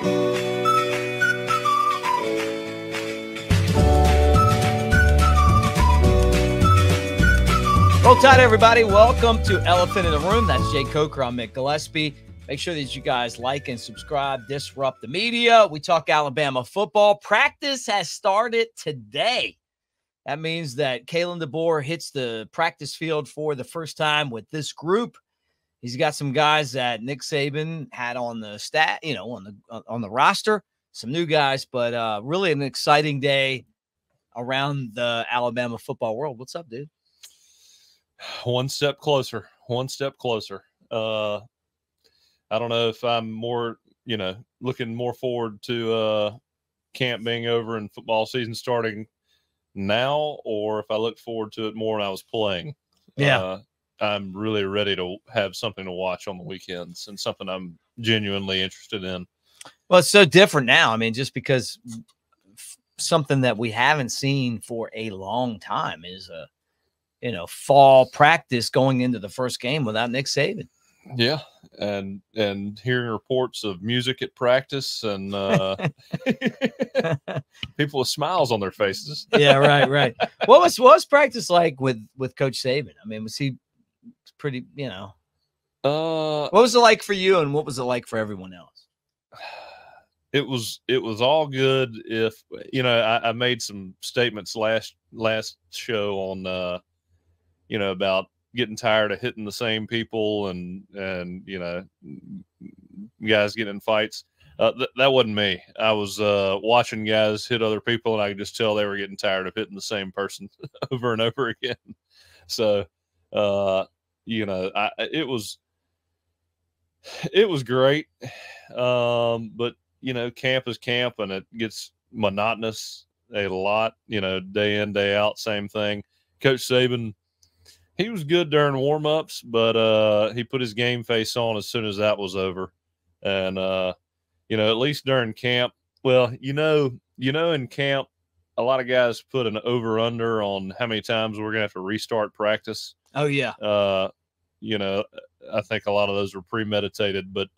Roll Tide, everybody. Welcome to Elephant in the Room. That's Jay Coker. I'm Mick Gillispie. Make sure that you guys like and subscribe. Disrupt the media. We talk Alabama football. Practice has started today. That means that Kalen DeBoer hits the practice field for the first time with this group. He's got some guys that Nick Saban had on the on the roster. Some new guys, but really an exciting day around the Alabama football world. What's up, dude? One step closer. I don't know if I'm more, looking more forward to camp being over and football season starting now, or if I look forward to it more when I was playing. Yeah. I'm really ready to have something to watch on the weekends and something I'm genuinely interested in. Well, it's so different now. I mean, just because something that we haven't seen for a long time is fall practice going into the first game without Nick Saban. Yeah, and hearing reports of music at practice and people with smiles on their faces. Yeah, right. What was practice like with Coach Saban? I mean, was he pretty? What was it like for you, and what was it like for everyone else? It was all good. If I made some statements last show on about getting tired of hitting the same people and guys getting in fights. That wasn't me. I was watching guys hit other people, and I could just tell they were getting tired of hitting the same person over and over again. So, it was great. But camp is camp, and it gets monotonous a lot. Day in, day out, same thing. Coach Saban, he was good during warm-ups, but he put his game face on as soon as that was over. And, at least during camp, well, in camp, a lot of guys put an over-under on how many times we're going to have to restart practice. Oh, yeah. I think a lot of those were premeditated, but,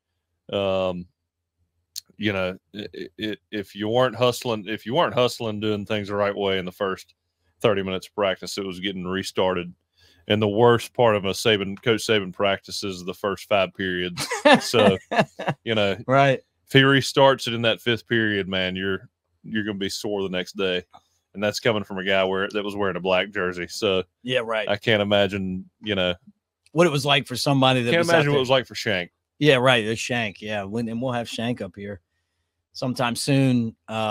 if you weren't hustling doing things the right way in the first 30 minutes of practice, it was getting restarted. And the worst part of Coach Saban practice is the first 5 periods. So, right. If he restarts it in that 5th period, man, you're going to be sore the next day. And that's coming from a guy that was wearing a black jersey. So, yeah, right. I can't imagine, what it was like for somebody that can't imagine what it was like for Shank. Yeah, right. The Shank. Yeah. And we'll have Shank up here sometime soon. I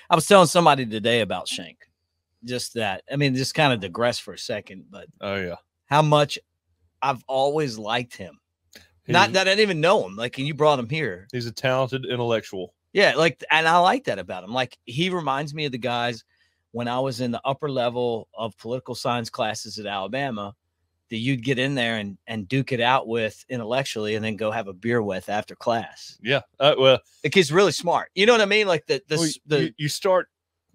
was telling somebody today about Shank. Just that. I mean, just kind of digress for a second, but how much I've always liked him. Not that I didn't even know him. Like, and you brought him here. He's a talented intellectual. Yeah, and I like that about him. Like, he reminds me of the guys when I was in the upper level of political science classes at Alabama that you'd get in there and duke it out with intellectually, and then go have a beer with after class. Yeah, well, the kid's really smart. You know what I mean? Like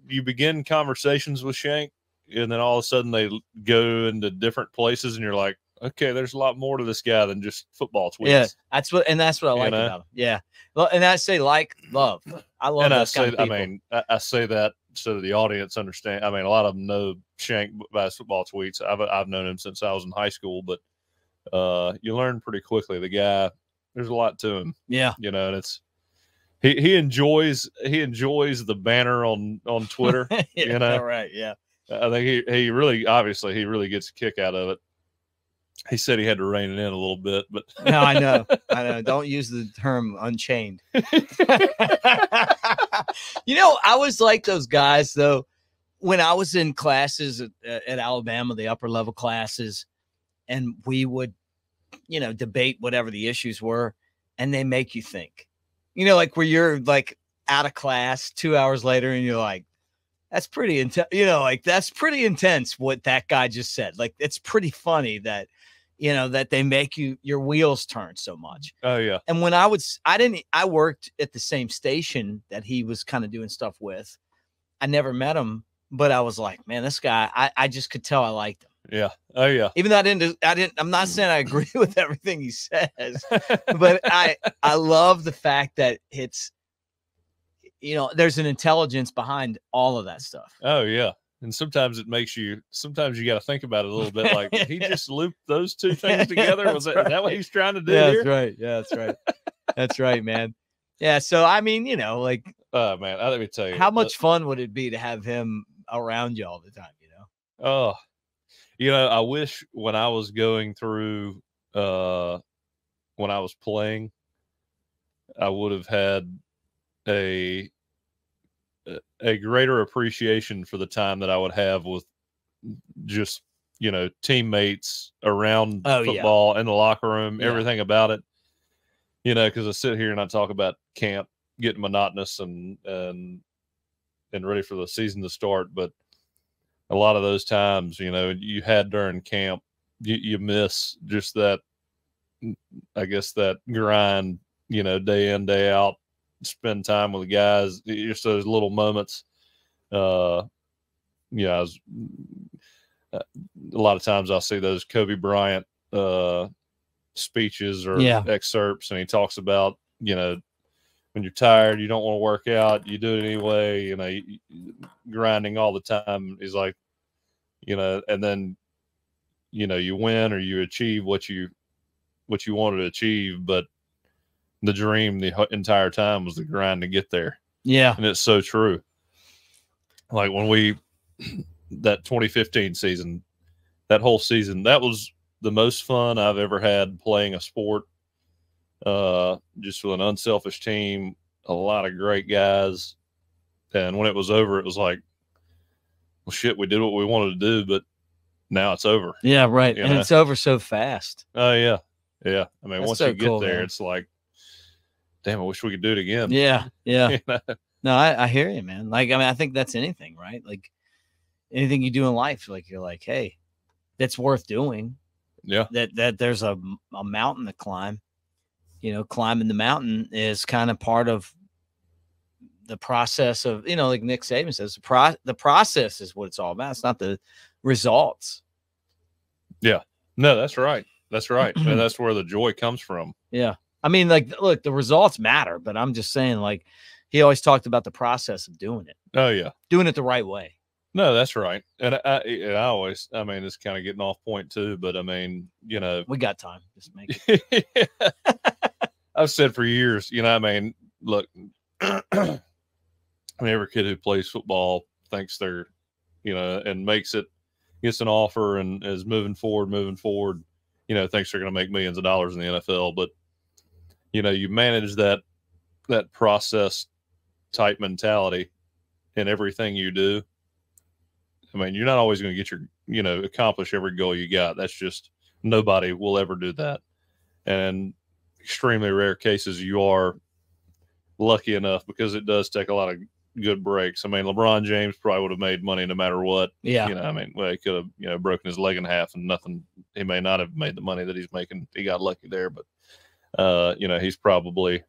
you begin conversations with Shank, and then all of a sudden they go into different places, and you're like, okay, there's a lot more to this guy than just football tweets. Yeah, that's what I like about him. Yeah, well, and I say love. I love. And I say that so the audience understand. I mean, a lot of them know Shank by his football tweets. I've known him since I was in high school, but you learn pretty quickly. The guy, there's a lot to him. Yeah, and it's. He enjoys the banner on Twitter. Yeah, right. Yeah, I think he really gets a kick out of it. He said he had to rein it in a little bit, but no, I know. Don't use the term unchained. I was like those guys though. When I was in classes at Alabama, the upper level classes, and we would, debate whatever the issues were, and they make you think. Like where you're like out of class 2 hours later and you're like, that's pretty intense. That's pretty intense what that guy just said. Like, it's pretty funny that, that they make your wheels turn so much. Oh yeah. And when I worked at the same station that he was kind of doing stuff with. I never met him, but I was like, man, this guy, I just could tell I liked him. Yeah. Oh yeah. Even though I'm not saying I agree with everything he says, but I love the fact that it's, there's an intelligence behind all of that stuff. Oh yeah. And sometimes it makes you, sometimes you got to think about it a little bit. Like, did he just loop those two things together? Is that what he's trying to do here? That's right. Yeah, that's right. That's right, man. Yeah. So, I mean, like, oh man, let me tell you, how much fun would it be to have him around you all the time, Oh, I wish when I was going through, when I was playing, I would have had a greater appreciation for the time that I would have with just, teammates around football in the locker room, everything about it, because I sit here and I talk about camp getting monotonous and ready for the season to start. But a lot of those times, you had during camp, you miss just that, I guess, that grind, day in, day out, spend time with the guys, just those little moments. A lot of times I'll see those Kobe Bryant speeches or excerpts, and he talks about, when you're tired, you don't want to work out, you do it anyway, grinding all the time. He's like, and then, you win or you achieve what you wanted to achieve, but the dream the entire time was the grind to get there. Yeah. And it's so true. Like when that 2015 season, that whole season, that was the most fun I've ever had playing a sport. Just with an unselfish team, a lot of great guys. And when it was over, it was like, well, shit, we did what we wanted to do, but now it's over. Yeah, right. And it's over so fast. Oh, yeah. Yeah. I mean, That's once so you get cool, there, man. it's like, damn, I wish we could do it again. Yeah. Yeah. No, I hear you, man. Like, I mean, I think that's anything, right? Like anything you do in life, like you're like, hey, that's worth doing. Yeah. That there's a mountain to climb. Climbing the mountain is kind of part of the process of, like Nick Saban says, the process is what it's all about. It's not the results. Yeah. No, that's right. That's right. And that's where the joy comes from. Yeah. I mean, like, look, the results matter, but I'm just saying, like, he always talked about the process of doing it. Oh, yeah. Doing it the right way. No, that's right. And I always, I mean, it's kind of getting off point too, but I mean, we got time. Just make it. I've said for years, I mean, look, I mean, every kid who plays football thinks they're, and makes it, gets an offer and is moving forward, thinks they're going to make millions of dollars in the NFL. But, you manage that process type mentality in everything you do. I mean, you're not always going to get your, accomplish every goal you got. That's just, nobody will ever do that. And extremely rare cases you are lucky enough, because it does take a lot of good breaks. I mean, LeBron James probably would have made money no matter what. Yeah. I mean, well, he could have, broken his leg in half and nothing. He may not have made the money that he's making. He got lucky there, but, he's probably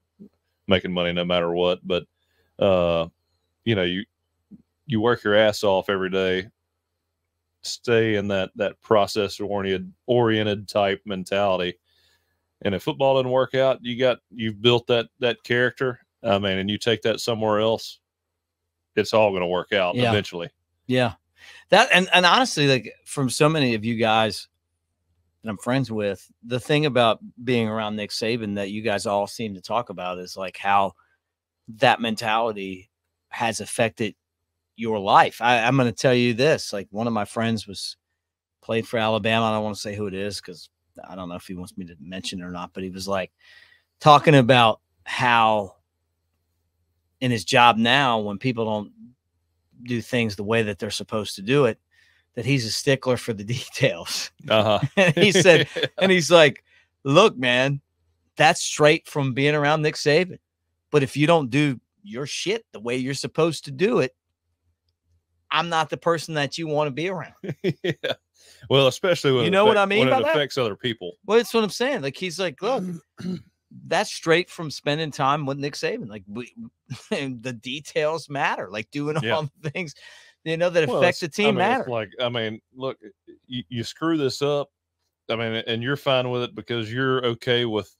making money no matter what. But, you work your ass off every day, stay in that process oriented type mentality. And if football doesn't work out, you've built that character. I mean, and you take that somewhere else, it's all going to work out eventually. Yeah. That, and honestly, like, from so many of you guys that I'm friends with, the thing about being around Nick Saban that you guys all seem to talk about is like how that mentality has affected your life. I'm going to tell you this, like, one of my friends played for Alabama. I don't want to say who it is, because I don't know if he wants me to mention it or not, but he was like talking about how in his job now, when people don't do things the way that they're supposed to do it, that he's a stickler for the details. Uh-huh. And he said, and he's like, look, man, that's straight from being around Nick Saban. But if you don't do your shit the way you're supposed to do it, I'm not the person that you want to be around. Yeah. Well, especially when what I mean when by it affects other people. Well, that's what I'm saying. Like, he's like, look, that's straight from spending time with Nick Saban. Like, the details matter. Like, doing all the things, that affect the team matter. Like, I mean, look, you screw this up, I mean, and you're fine with it because you're okay with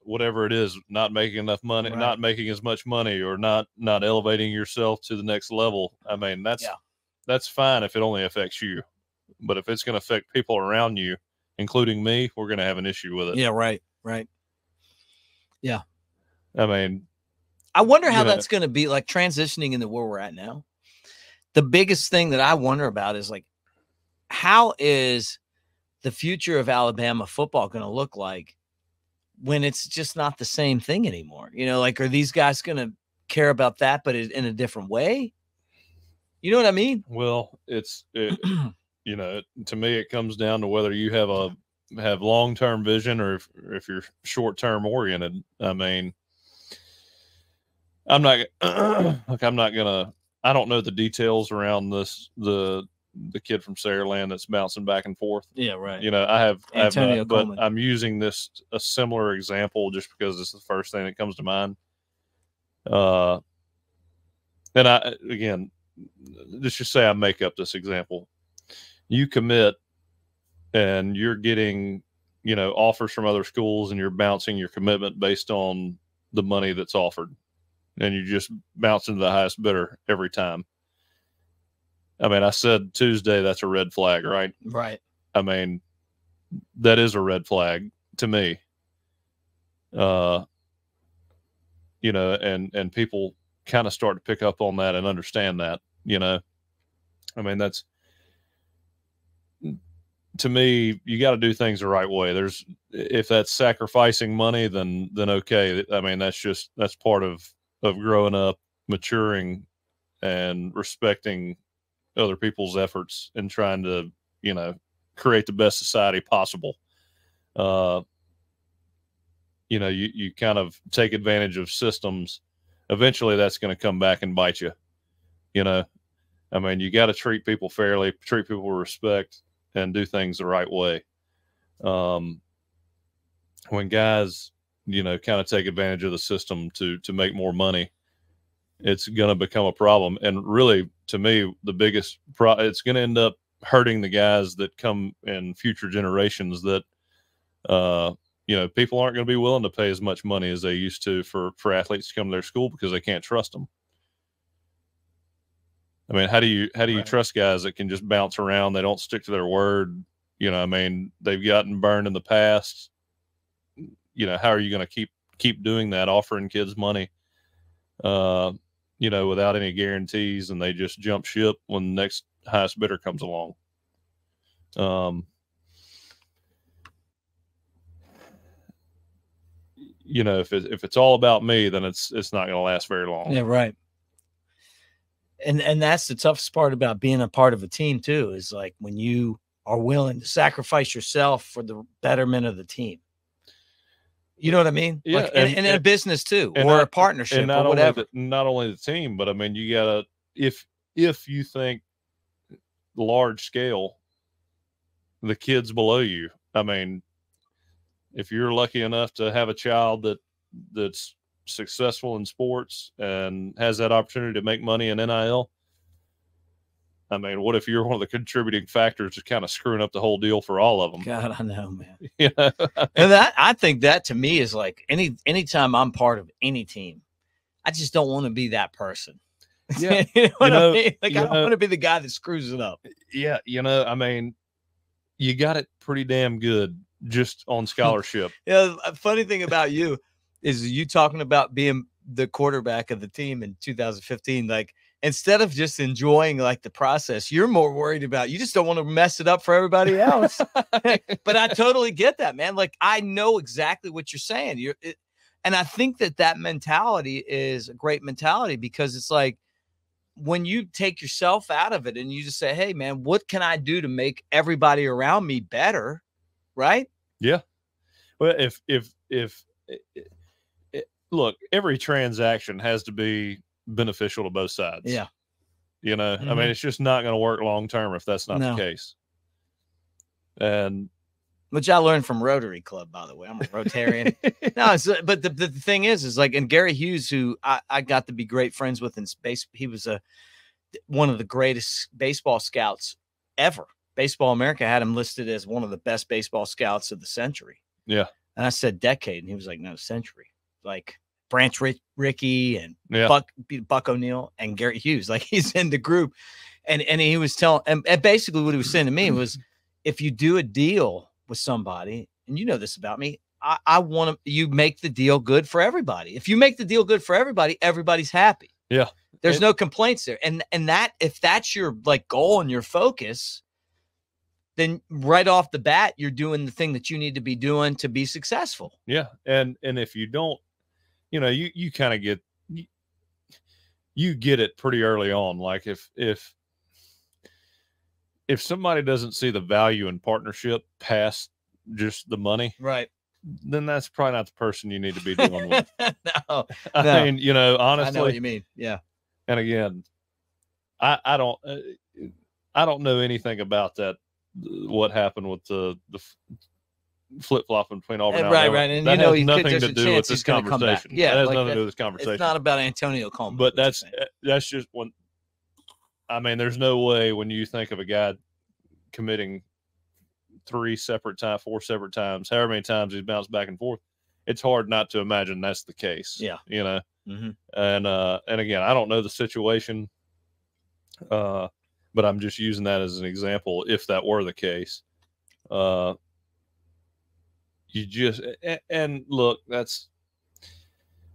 whatever it is, not making enough money, Right. not making as much money, or not elevating yourself to the next level. I mean, that's fine if it only affects you, but if it's going to affect people around you, including me, we're going to have an issue with it. Yeah, right. Yeah. I mean, I wonder how that's going to be, like, transitioning into where we're at now. The biggest thing that I wonder about is, like, how is the future of Alabama football going to look like when it's just not the same thing anymore? You know, like, are these guys going to care about that, but in a different way? You know what I mean? Well, you know, to me, it comes down to whether you have long-term vision or if you're short-term oriented. I mean, I don't know the details around the kid from Saraland that's bouncing back and forth. Yeah, right. You know, I have not, but Coleman. I'm using a similar example just because it's the first thing that comes to mind. And again, let's just say I make up this example. You commit and you're getting, you know, offers from other schools, and you're bouncing your commitment based on the money that's offered, and you just bounce into the highest bidder every time. I mean, I said Tuesday, that's a red flag, right? Right. I mean, that is a red flag to me. You know, and people kind of start to pick up on that and understand that, you know. I mean, that's, to me, you got to do things the right way. If that's sacrificing money, then okay. I mean, that's part of growing up, maturing, and respecting other people's efforts and trying to, you know, create the best society possible. You know, you kind of take advantage of systems. Eventually that's going to come back and bite you. You know, I mean, you got to treat people fairly, treat people with respect, and do things the right way. When guys, you know, kind of take advantage of the system to make more money, it's going to become a problem. And really, to me, the biggest it's going to end up hurting the guys that come in future generations that, you know, people aren't going to be willing to pay as much money as they used to for athletes to come to their school because they can't trust them. I mean, how do you trust guys that can just bounce around? They don't stick to their word. You know, I mean, they've gotten burned in the past. You know, how are you going to keep doing that, offering kids money, you know, without any guarantees, and they just jump ship when the next highest bidder comes along? You know, if it's all about me, then it's not going to last very long. Yeah, right. And that's the toughest part about being a part of a team too, is like when you are willing to sacrifice yourself for the betterment of the team. You know what I mean? Yeah, like, and in a business too, or a partnership, or whatever. Not only the team, but I mean, you gotta, if you think large scale, the kids below you. I mean, if you're lucky enough to have a child that's successful in sports and has that opportunity to make money in NIL, I mean, what if you're one of the contributing factors to kind of screwing up the whole deal for all of them? God, I know, man. You know? And I think that to me is like anytime I'm part of any team, I just don't want to be that person. Yeah. You know what I mean? Like, I don't want to be the guy that screws it up. Yeah. You know, I mean, you got it pretty damn good just on scholarship. Yeah. A funny thing about you is you talking about being the quarterback of the team in 2015, like, instead of just enjoying like the process, you're more worried about, you just don't want to mess it up for everybody else. But I totally get that, man. Like, I know exactly what you're saying. And I think that mentality is a great mentality, because it's like when you take yourself out of it and you just say, hey man, what can I do to make everybody around me better? Right. Yeah. Well, look, every transaction has to be beneficial to both sides. Yeah. You know, I mean, it's just not going to work long term if that's not the case. And which I learned from Rotary Club, by the way. I'm a Rotarian. But the thing is like, and Gary Hughes, who I got to be great friends with in space, he was one of the greatest baseball scouts ever. Baseball America had him listed as one of the best baseball scouts of the century. Yeah. And I said decade, and he was like, no, century. Like Branch Rickey and Yeah. Buck O'Neill and Garrett Hughes. Like he's in the group. And he was telling, and basically what he was saying to me was, if you do a deal with somebody, and you know this about me, I want you make the deal good for everybody. If you make the deal good for everybody, everybody's happy. Yeah. There's no complaints there. And that, if that's your like goal and your focus, then right off the bat, you're doing the thing that you need to be doing to be successful. Yeah. And if you don't, you know, you kind of get, you get it pretty early on. Like if somebody doesn't see the value in partnership past just the money, right, then that's probably not the person you need to be dealing with. No. I mean, you know, honestly, I know what you mean. Yeah. And again, I don't know anything about that. What happened with the flip flopping between Auburn and Alabama. Right. And that you know, has nothing to do with this conversation. Yeah, that has nothing to do with this conversation. It's not about Antonio Coleman. But that's just when. I mean, there's no way when you think of a guy committing 4 separate times, however many times he's bounced back and forth, it's hard not to imagine that's the case. Yeah. You know? Mm-hmm. And again, I don't know the situation, but I'm just using that as an example. If that were the case, you just, and look, that's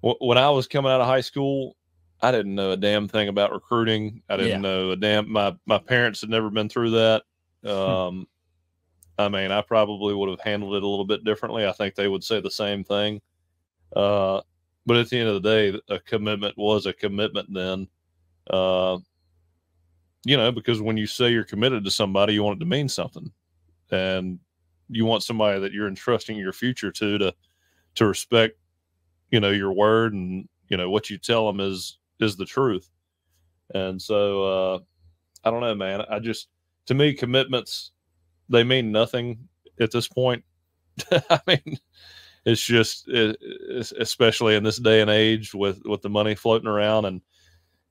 when I was coming out of high school, I didn't know a damn thing about recruiting. I didn't know a damn, my parents had never been through that. I mean, I probably would have handled it a little bit differently. I think they would say the same thing. But at the end of the day, a commitment was a commitment then. You know, because when you say you're committed to somebody, you want it to mean something. And you want somebody that you're entrusting your future to respect, you know, your word, and, you know, what you tell them is the truth. And so, I don't know, man. To me, commitments, they mean nothing at this point. I mean, it's just, especially in this day and age with the money floating around, and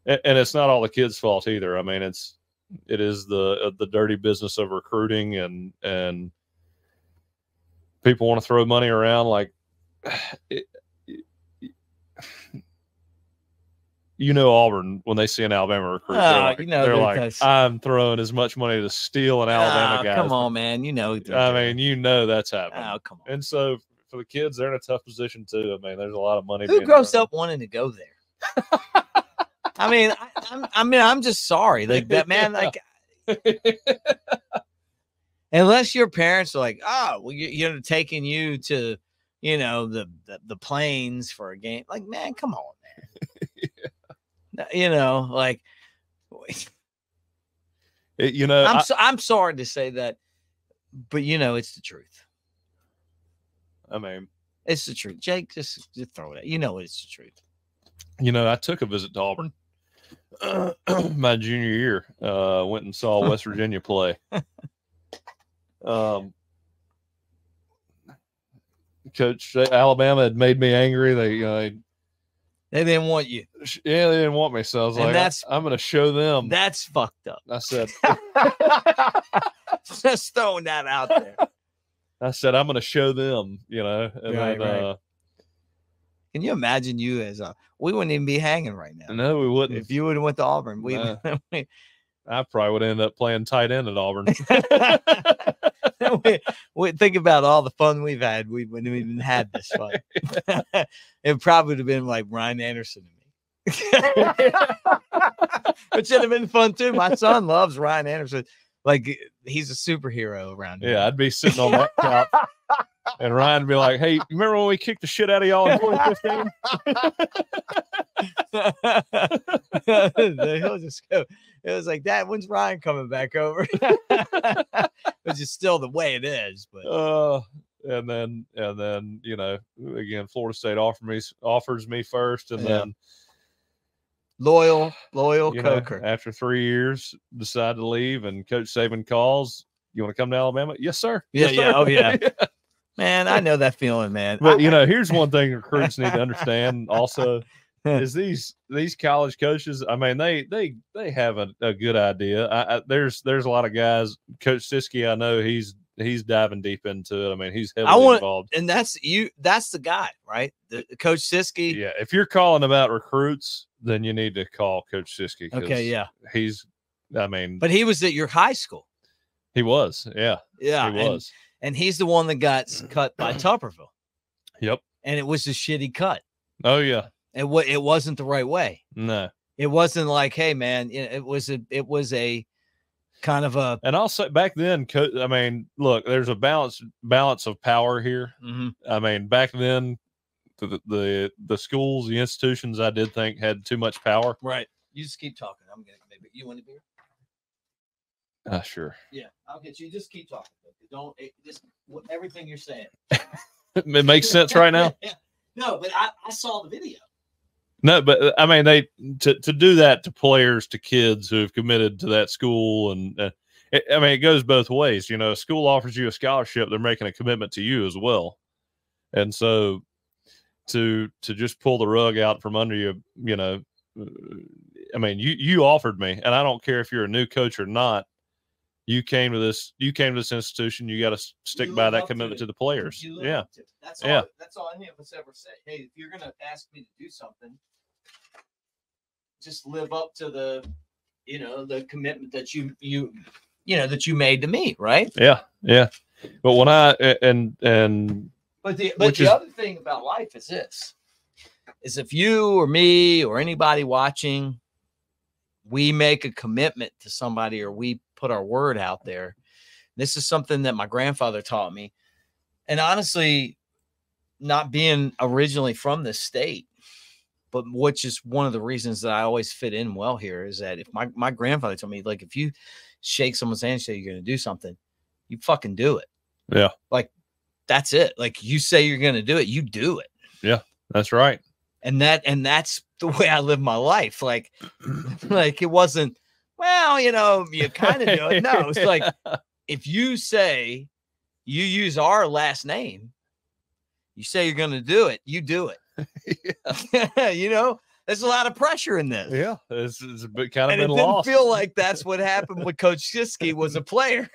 it's not all the kids' fault either. I mean, it is the dirty business of recruiting, and people want to throw money around like, you know, Auburn, when they see an Alabama recruit, they're like, I'm throwing as much money to steal an Alabama guy. Come on, man. You know, I mean, you know that's happening. Oh, come on. And so for the kids, they're in a tough position too. I mean, there's a lot of money. Who grows up wanting to go there? I mean, I'm just sorry. Like that, man. Like, unless your parents are like, oh, well, you're taking you to, you know, the plains for a game. Like, man, come on, man. Yeah. You know, like, you know, I'm sorry to say that, but you know, it's the truth. I mean, it's the truth. Jake, just throw it out. You know, it's the truth. You know, I took a visit to Auburn my junior year. Went and saw West Virginia play. Coach, Alabama had made me angry. They didn't want you. Yeah, they didn't want me. So I was like, I'm going to show them. That's fucked up. I said, just throwing that out there. I said, I'm going to show them, you know. And right. Can you imagine you as we wouldn't even be hanging right now. No, we wouldn't. If you would have went to Auburn, I probably would end up playing tight end at Auburn. we think about all the fun we've had. We wouldn't even had this fun. It probably would have been like Ryan Anderson and me. It should have been fun too. My son loves Ryan Anderson. Like, he's a superhero around here. Yeah, I'd be sitting on that couch, and Ryan would be like, "Hey, remember when we kicked the shit out of y'all in 2015?" He'll just go. It was like, Dad, when's Ryan coming back over? Which is still the way it is. But and then you know, again, Florida State offers me first, and then loyal Coker. After 3 years, decide to leave, and Coach Saban calls. You want to come to Alabama? Yes, sir. Yeah, yes, sir. yeah. Oh, yeah. Man, I know that feeling, man. But, you know, here's one thing recruits need to understand also. is these college coaches. I mean, they have a good idea. There's a lot of guys. Coach Siskey, I know he's diving deep into it. I mean, he's heavily involved. And that's the guy, right? The Coach Siskey. Yeah, if you're calling about recruits, then you need to call Coach Siskey. Okay, yeah. But he was at your high school. He was, yeah, he was, and he's the one that got cut by Tupperville. Yep, and it was a shitty cut. Oh yeah, it wasn't the right way. No, it wasn't like, hey man, it was a kind of a. And I'll say back then, I mean, look, there's a balance of power here. Mm-hmm. I mean, back then, the schools, the institutions, I did think had too much power. Right. You just keep talking. I'm gonna maybe you want a beer. Sure. Yeah, I'll get you. Just keep talking. Don't just everything you're saying. It makes sense right now. Yeah. No, but I saw the video. No, but I mean, they to do that to players, to kids who have committed to that school, and it goes both ways. You know, a school offers you a scholarship, they're making a commitment to you as well, and so to just pull the rug out from under you, you know, I mean, you offered me, and I don't care if you're a new coach or not. You came to this institution. You got to stick by that commitment to the players. Yeah. That's all any of us ever say. Hey, if you're going to ask me to do something, just live up to the commitment that you made to me. Right. Yeah. Yeah. But when the other thing about life is this, is if you or me or anybody watching, we make a commitment to somebody, or we put our word out there. This is something that my grandfather taught me. And honestly, not being originally from this state, but which is one of the reasons that I always fit in well here, is that if my grandfather told me, like, if you shake someone's hand and say you're going to do something, you fucking do it. Yeah. Like, that's it. Like, you say you're going to do it, you do it. Yeah, that's right. And that's the way I live my life. Like it wasn't, well, you know, you kind of do it. No, it's like, if you say you use our last name, you say you're going to do it, you do it. Yeah. You know, there's a lot of pressure in this. Yeah. It's a bit kind of and been it lost. didn't feel like that's what happened with Coach Siskey was a player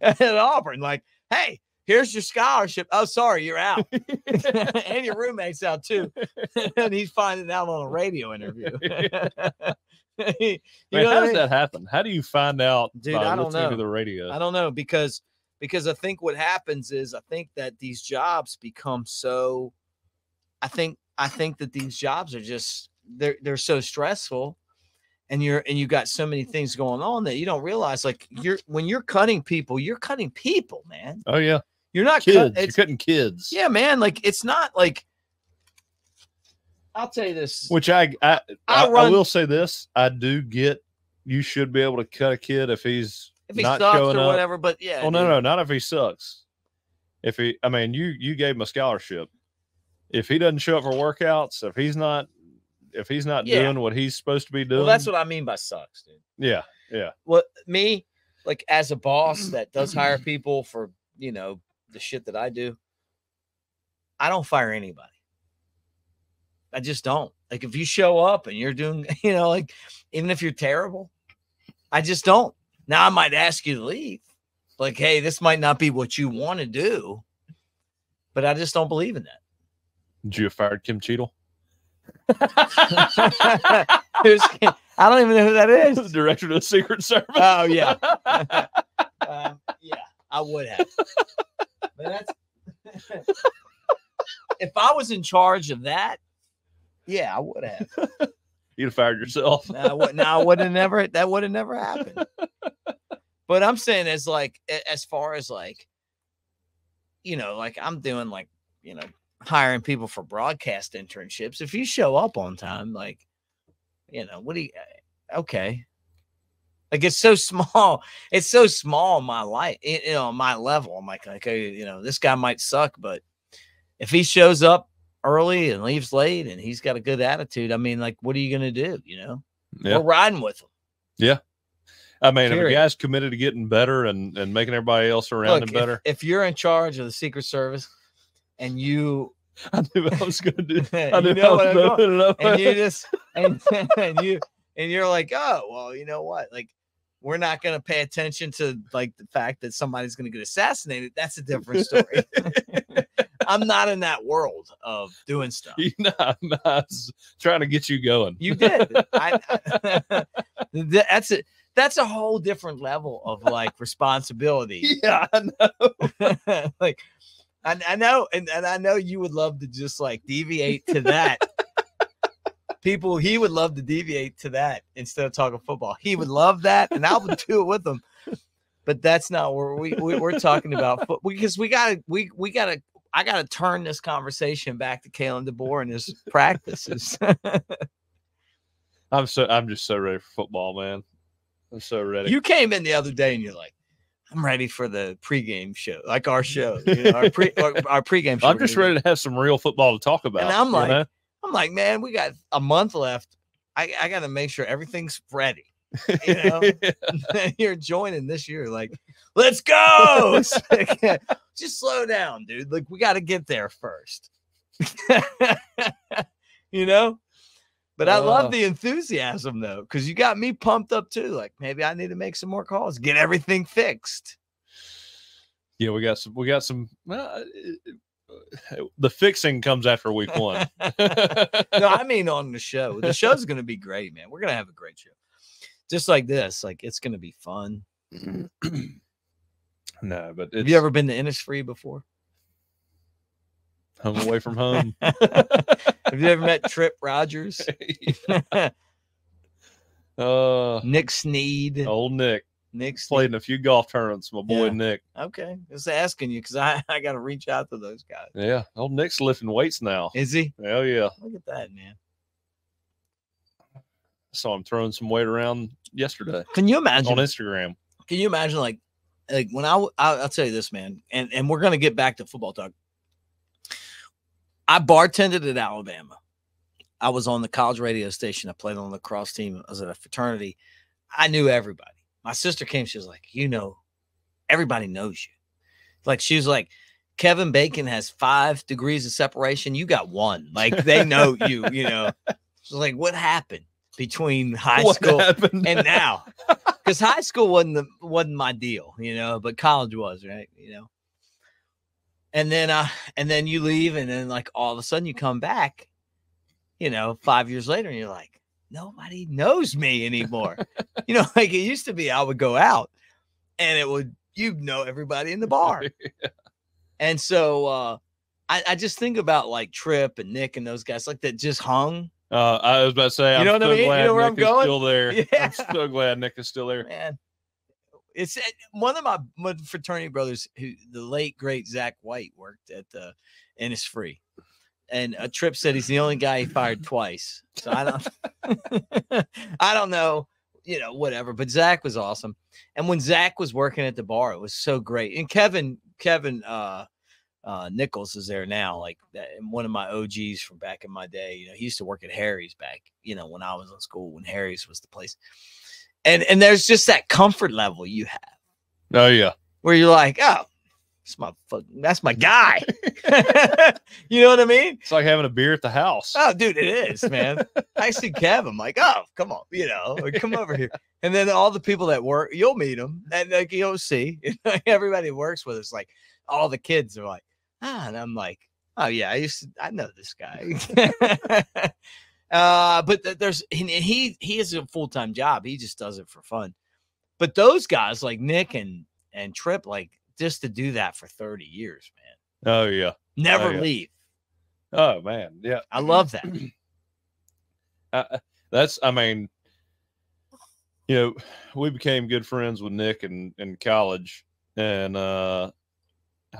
at Auburn. Like, hey, here's your scholarship. Oh, sorry, you're out. And your roommate's out too. And he's finding out on a radio interview. Man, how does that happen? How do you find out? Dude, I don't know. To the radio? I don't know, because I think what happens is, I think that these jobs become so, I think that these jobs are just, they're so stressful, and you got so many things going on that you don't realize, like, when you're cutting people, man. Oh yeah. You're not kids. You're cutting kids. Yeah, man. Like, it's not like, I'll tell you this. Which I will say this. I do get, you should be able to cut a kid if he's not sucks showing or up. Whatever. But yeah. Oh, no, not if he sucks. You gave him a scholarship. If he doesn't show up for workouts, if he's not doing what he's supposed to be doing. Well, that's what I mean by sucks, dude. Yeah. Yeah. Well, me, like, as a boss that does hire people for, you know, the shit that I do, I don't fire anybody. I just don't. Like, if you show up and you're doing, you know, like, even if you're terrible, I just don't. Now, I might ask you to leave. Like, hey, this might not be what you want to do, but I just don't believe in that. Did you have fired Kim Cheadle? I don't even know who that is. The director of the Secret Service. Oh, yeah. Yeah, I would have. But that's if I was in charge of that, yeah, I would have. You'd have fired yourself. That would have never happened. But I'm saying, as far as, like, you know, like, I'm doing, like, you know, hiring people for broadcast internships. If you show up on time, like, you know, okay. Like, it's so small. It's so small in my life, you know, my level. I'm like, okay, you know, this guy might suck, but if he shows up early and leaves late and he's got a good attitude, I mean, like, what are you going to do? You know, We're riding with him. Yeah. I mean, if a guy's committed to getting better and making everybody else around him better. If you're in charge of the Secret Service and you I knew I was going to do. I You knew know I what I'm was going, opening it up. and you just and you're like, oh well, you know what? Like, we're not going to pay attention to like the fact that somebody's going to get assassinated. That's a different story. I'm not in that world of doing stuff. I was trying to get you going. You did. That's it. That's a whole different level of like responsibility. Yeah, I know. Like, I know, and I know you would love to just like deviate to that. He would love to deviate to that instead of talking football. He would love that, and I would do it with him. But that's not where we're talking about because I gotta turn this conversation back to Kalen DeBoer and his practices. I'm just so ready for football, man. I'm so ready. You came in the other day and you're like, I'm ready for the pregame show, like our show, our pregame show. I'm just ready to have some real football to talk about. And I'm like, man, we got a month left. I got to make sure everything's ready. You know, you're joining this year. Like, let's go. Just slow down, dude. Like, we got to get there first. You know, but I love the enthusiasm though, because you got me pumped up too. Like, maybe I need to make some more calls, get everything fixed. Yeah, we got some. The fixing comes after week 1. No, I mean on the show. The show's going to be great, man. We're going to have a great show. Just like this. Like, it's going to be fun. No, but have you ever been to Innisfree before? Home away from home. Have you ever met Trip Rogers? Nick Sneed. Old Nick. Nick played in a few golf tournaments, my boy Nick. Okay. Just asking you because I got to reach out to those guys. Yeah. Old Nick's lifting weights now. Is he? Hell yeah. Look at that, man. Saw him throwing some weight around yesterday. Can you imagine? On Instagram. Can you imagine like when I'll tell you this, man, and we're going to get back to football talk. I bartended at Alabama. I was on the college radio station. I played on the lacrosse team. I was at a fraternity. I knew everybody. My sister came. She was like, everybody knows you. Like, she was like, Kevin Bacon has 5 degrees of separation. You got 1. Like, they know you, you know. She's like, what happened between high school and now? Because high school wasn't my deal, you know, but college was, right? You know. And then you leave, and then like all of a sudden you come back, you know, 5 years later, and you're like, nobody knows me anymore. You know, like it used to be, I would go out and you'd know everybody in the bar. Yeah. And so I just think about like Trip and Nick and those guys like that just hung. I was about to say, you know what I mean? You know where Nick I'm going? Still there. Yeah. I'm so glad Nick is still there. Man, it's one of my fraternity brothers, who the late great Zach White worked at the Innisfree. And a Trip said he's the only guy he fired twice. So I don't know, you know, whatever. But Zach was awesome. And when Zach was working at the bar, it was so great. And Kevin Nichols is there now, like that, and one of my OGs from back in my day. You know, he used to work at Harry's back, you know, when I was in school, when Harry's was the place. And there's just that comfort level you have. Oh yeah, where you're like, oh, that's my guy. You know what I mean? It's like having a beer at the house. Oh, dude, it is, man. I see Kev. I'm like, oh, come on, you know, come over here. And then all the people that work, you'll meet them, and like you'll see everybody works with us. Like all the kids are like, and I'm like, oh yeah, I know this guy. But he has a full-time job. He just does it for fun. But those guys like Nick and Trip, like, just to do that for 30 years, man. Oh yeah. Never leave. Oh man. Yeah. I love that. I mean, you know, we became good friends with Nick in college. And I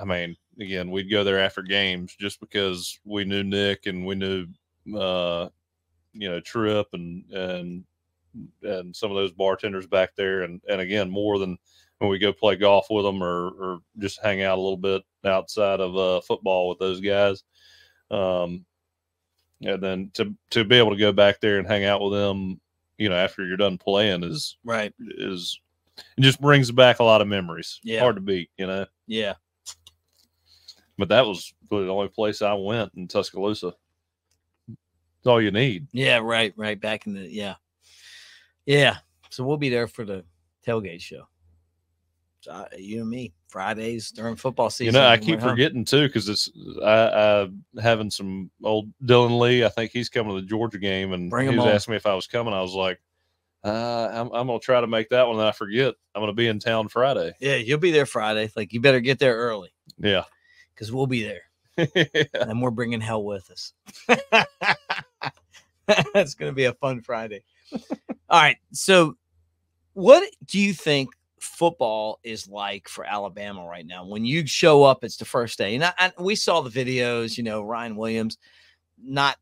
mean, again, we'd go there after games just because we knew Nick and we knew you know, Trip and some of those bartenders back there, and again, more than when we go play golf with them or just hang out a little bit outside of football with those guys. And then to be able to go back there and hang out with them, you know, after you're done playing is it just brings back a lot of memories. Yeah. Hard to beat, you know? Yeah. But that was really the only place I went in Tuscaloosa. That's all you need. Yeah, right. Back in the yeah. So we'll be there for the tailgate show. So you and me, Fridays during football season. I keep forgetting too, because it's I having some old Dylan Lee. I think he's coming to the Georgia game, and he was asking me if I was coming. I was like, I'm gonna try to make that one. And I forget I'm gonna be in town Friday. Yeah, you'll be there Friday. Like, you better get there early. Yeah, because we'll be there. Yeah. And we're bringing hell with us. That's gonna be a fun Friday. All right, so what do you think football is like for Alabama right now? When you show up, it's the first day, and we saw the videos. Ryan Williams, not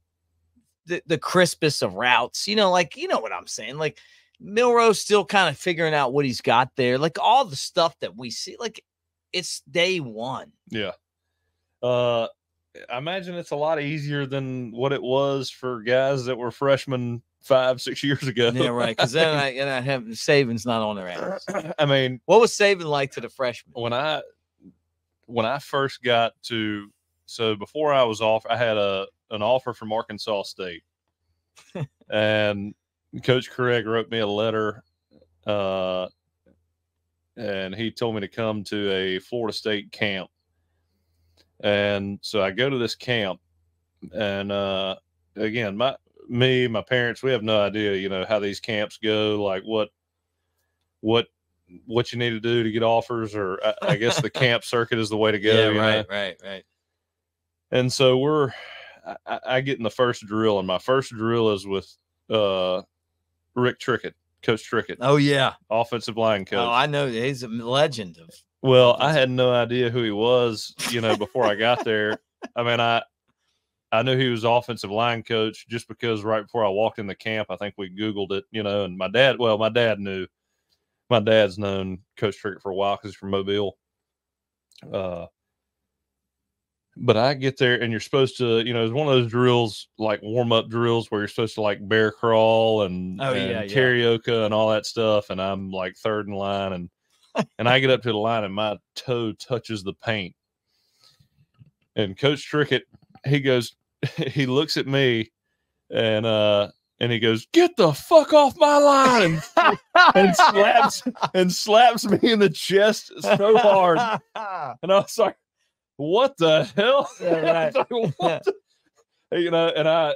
the crispest of routes. What I'm saying. Like, Milroe's still kind of figuring out what he's got there. Like, all the stuff that we see, like, it's day one. Yeah. I imagine it's a lot easier than what it was for guys that were freshmen 5-6 years ago. Yeah, right. Because then I have Saban's not on their ass. I mean, what was Saban like to the freshmen? When I first got to, so before I was off, I had an offer from Arkansas State, and Coach Craig wrote me a letter, and he told me to come to a Florida State camp. And so I go to this camp, and again, my parents, we have no idea, how these camps go, like what you need to do to get offers, or I guess the camp circuit is the way to go. Yeah, right. And so I get in the first drill, and my first drill is with Rick Trickett, Coach Trickett. Oh yeah, offensive line coach. Oh, I know, he's a legend of. Well, I had no idea who he was, before I got there. I mean, I knew he was offensive line coach just because right before I walked in the camp, I think we Googled it, and my dad knew. My dad's known Coach Trickett for a while because he's from Mobile. But I get there, and you're supposed to, it's one of those drills, like warm-up drills, where you're supposed to, like, bear crawl and karaoke and all that stuff, and I'm, like, third in line, and I get up to the line, and my toe touches the paint. And Coach Trickett, he looks at me, and he goes, "Get the fuck off my line!" and slaps me in the chest so hard. And I was like, "What the hell?" Yeah, right. Like, what the?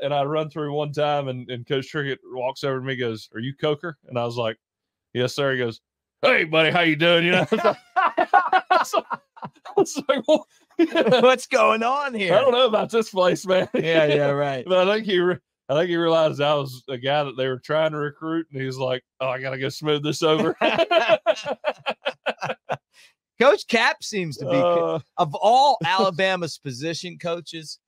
And I run through one time, and Coach Trickett walks over to me, goes, "Are you Coker?" And I was like, "Yes, sir." He goes, "Hey, buddy, how you doing?" I was like, well, what's going on here? I don't know about this place, man. Yeah, right. But I think he realized I was a guy that they were trying to recruit, and he's like, "Oh, I gotta go smooth this over." Coach Cap seems to be of all Alabama's position coaches.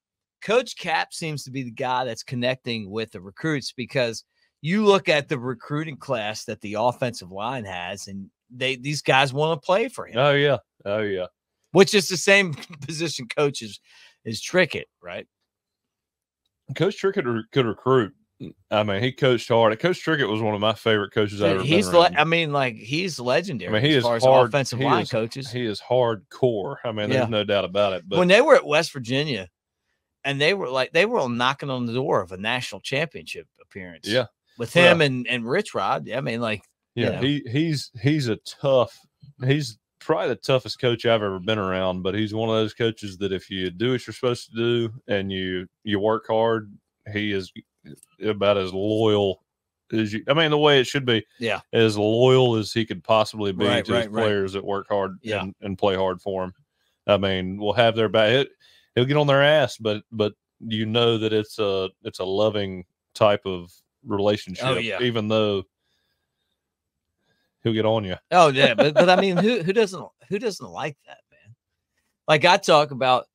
Coach Cap seems to be the guy that's connecting with the recruits, because you look at the recruiting class that the offensive line has, and these guys want to play for him. Oh yeah. Which is the same position coach as Trickett, right? Coach Trickett could recruit. I mean, he coached hard. Coach Trickett was one of my favorite coaches I've ever been around. He's legendary. I mean, he as far is hard, as offensive line coaches. He is hardcore. I mean, there's no doubt about it. But when they were at West Virginia, and they were knocking on the door of a national championship appearance. Yeah, with him and Rich Rod. I mean, like, he's probably the toughest coach I've ever been around. But he's one of those coaches that if you do what you're supposed to do and you work hard, he is about as loyal as you. I mean, the way it should be. Yeah, as loyal as he could possibly be to his right. players that work hard and play hard for him. I mean, we'll have their back. He'll get on their ass, but that it's a loving type of relationship. Oh, yeah. Even though he'll get on you. Oh yeah, but I mean, who doesn't like that, man? Like, I talk about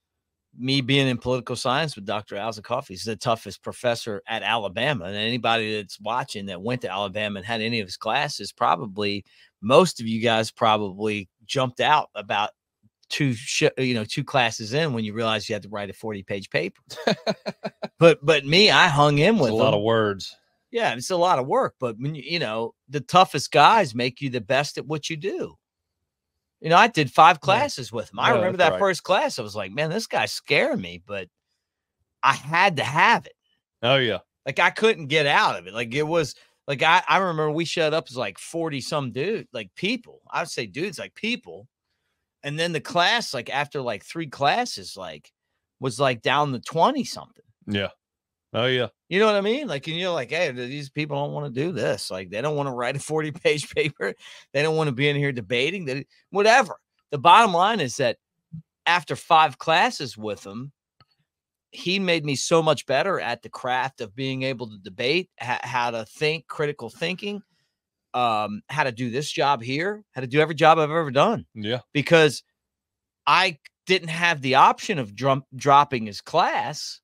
me being in political science with Dr. Alzacoff. He's the toughest professor at Alabama, and anybody that's watching that went to Alabama and had any of his classes, probably most of you guys probably jumped out about two classes in when you realized you had to write a 40-page paper. but me, I hung in with a lot of words. Yeah, it's a lot of work, but when the toughest guys make you the best at what you do. You know, I did 5 classes with him. I Yeah, remember that's that right. first class. I was like, man, this guy's scaring me, but I had to have it. Oh yeah. Like I couldn't get out of it. Like it was like I remember we showed up as like 40 some dude, like people. I would say dudes, like people. And then the class, like after like 3 classes, like was like down to 20 something. Yeah. Oh yeah. You know what I mean? Like, and you're like, hey, these people don't want to do this. Like, they don't want to write a 40-page paper. They don't want to be in here debating. Whatever. The bottom line is that after 5 classes with him, he made me so much better at the craft of being able to debate, how to think, critical thinking, how to do this job here, how to do every job I've ever done. Yeah. Because I didn't have the option of dropping his class.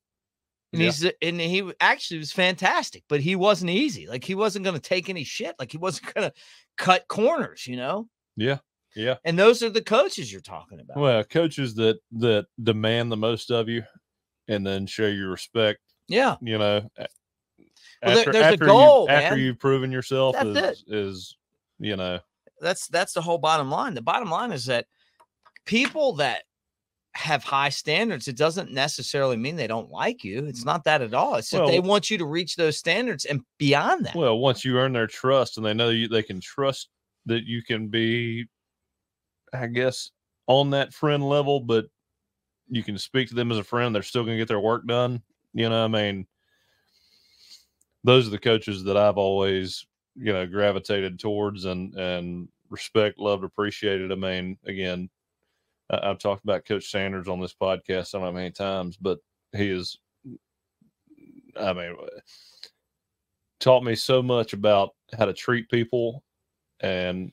And he actually was fantastic, but he wasn't easy. Like he wasn't going to take any shit. Like he wasn't going to cut corners, you know? Yeah. Yeah. And those are the coaches you're talking about. Well, coaches that demand the most of you and then show you respect. Yeah. You know, well, there's a goal, after you've proven yourself is, you know, that's the whole bottom line. The bottom line is that people that have high standards, it doesn't necessarily mean they don't like you. It's not that at all. It's that they want you to reach those standards and beyond that. Well, once you earn their trust and they know they can trust that you can be, I guess, on that friend level, but you can speak to them as a friend, they're still going to get their work done. You know, I mean, those are the coaches that I've always, you know, gravitated towards and respect, loved, appreciated. I mean, again, I've talked about Coach Sanders on this podcast I don't know how many times, but he is, I mean, taught me so much about how to treat people and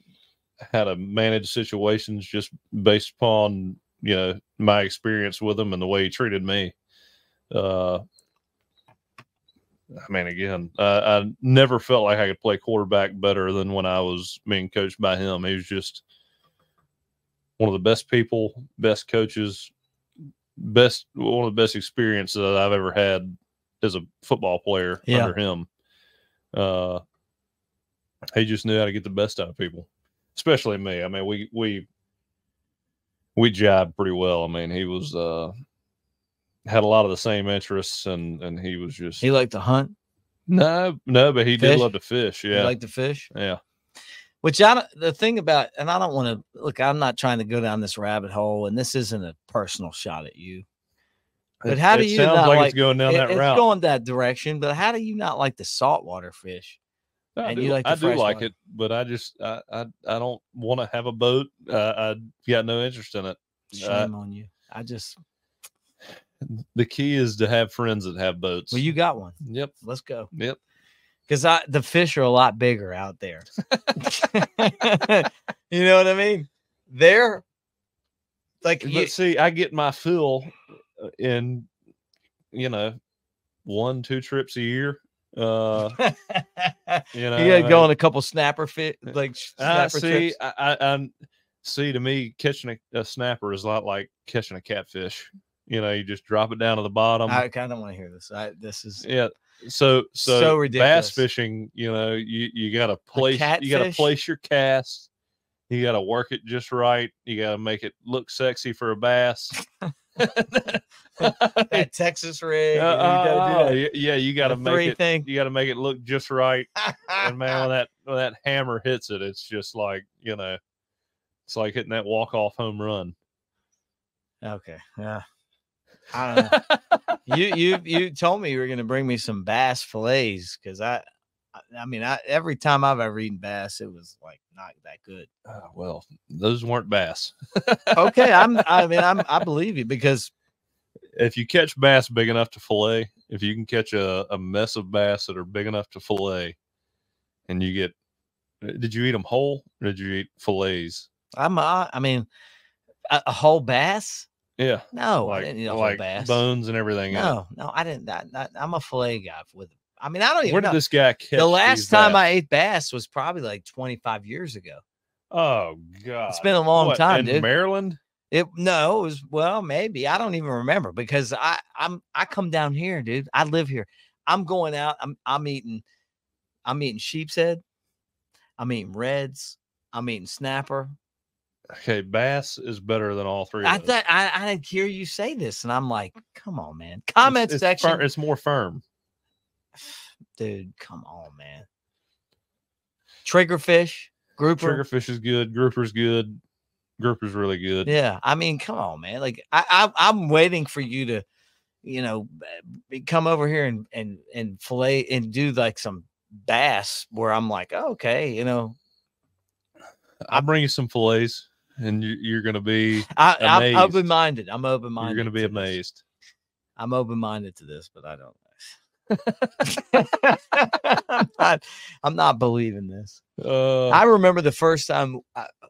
how to manage situations just based upon, you know, my experience with him and the way he treated me. I mean, again, I never felt like I could play quarterback better than when I was being coached by him. He was just one of the best people, best coaches, one of the best experiences that I've ever had as a football player under him. He just knew how to get the best out of people, especially me. I mean, we jived pretty well. I mean, he was had a lot of the same interests, and he was just. He liked to hunt. No, but he did love to fish. Yeah, he liked to fish. Yeah. Which the thing about, and I don't want to look, I'm not trying to go down this rabbit hole, and this isn't a personal shot at you. But how do you sounds like it's going down that route? It's going that direction, but how do you not like the saltwater fish? I do like it, but I just I don't want to have a boat. I got no interest in it. Shame on you. The key is to have friends that have boats. Well, you got one. Yep. Let's go. Yep. Because the fish are a lot bigger out there. You know what I mean? They're like, see, I get my fill in, you know, 1-2 trips a year. You know, you gotta go on a couple snapper fit, like snapper trips. I see, to me, catching a snapper is a lot like catching a catfish. You know, you just drop it down to the bottom. I kind of want to hear this. This is so ridiculous. Bass fishing, you know, you gotta place your cast. You gotta work it just right. You gotta make it look sexy for a bass. That Texas rig. You gotta do that. Yeah, you gotta make it. You gotta make it look just right. And man, when that hammer hits it, it's just like, you know, it's like hitting that walk-off home run. Okay. Yeah. I don't know. You told me you were going to bring me some bass fillets, because I mean, every time I've ever eaten bass, it was like not that good. Well, those weren't bass. Okay, I believe you, because if you catch bass big enough to fillet, if you can catch a mess of bass that are big enough to fillet, and you get, did you eat them whole or did you eat fillets? I mean, a whole bass. Yeah. No, I didn't eat a whole bass. Bones and everything. No, I didn't. I'm a fillet guy with it. I mean, I don't even know. Where did this guy catch the last time I ate bass was probably like 25 years ago. Oh God. It's been a long time, dude. Maryland? It was, well, maybe. I don't even remember, because I come down here, dude. I live here. I'm going out. I'm eating sheep's head. I'm eating reds. I'm eating snapper. Okay, bass is better than all three of I those. thought I didn't hear you say this, and I'm like, come on, man. Comment section. It's more firm. Dude, come on, man. Triggerfish, grouper. Triggerfish is good. Grouper's good. Grouper's really good. Yeah, I mean, come on, man. Like I'm waiting for you to, come over here and fillet and do like some bass where I'm like, oh, okay, I'll bring you some fillets, and you're going to be I'm amazed. open-minded. I'm open-minded. You're going to be amazed. I'm open-minded to this, but I don't. I'm not believing this. I remember the first time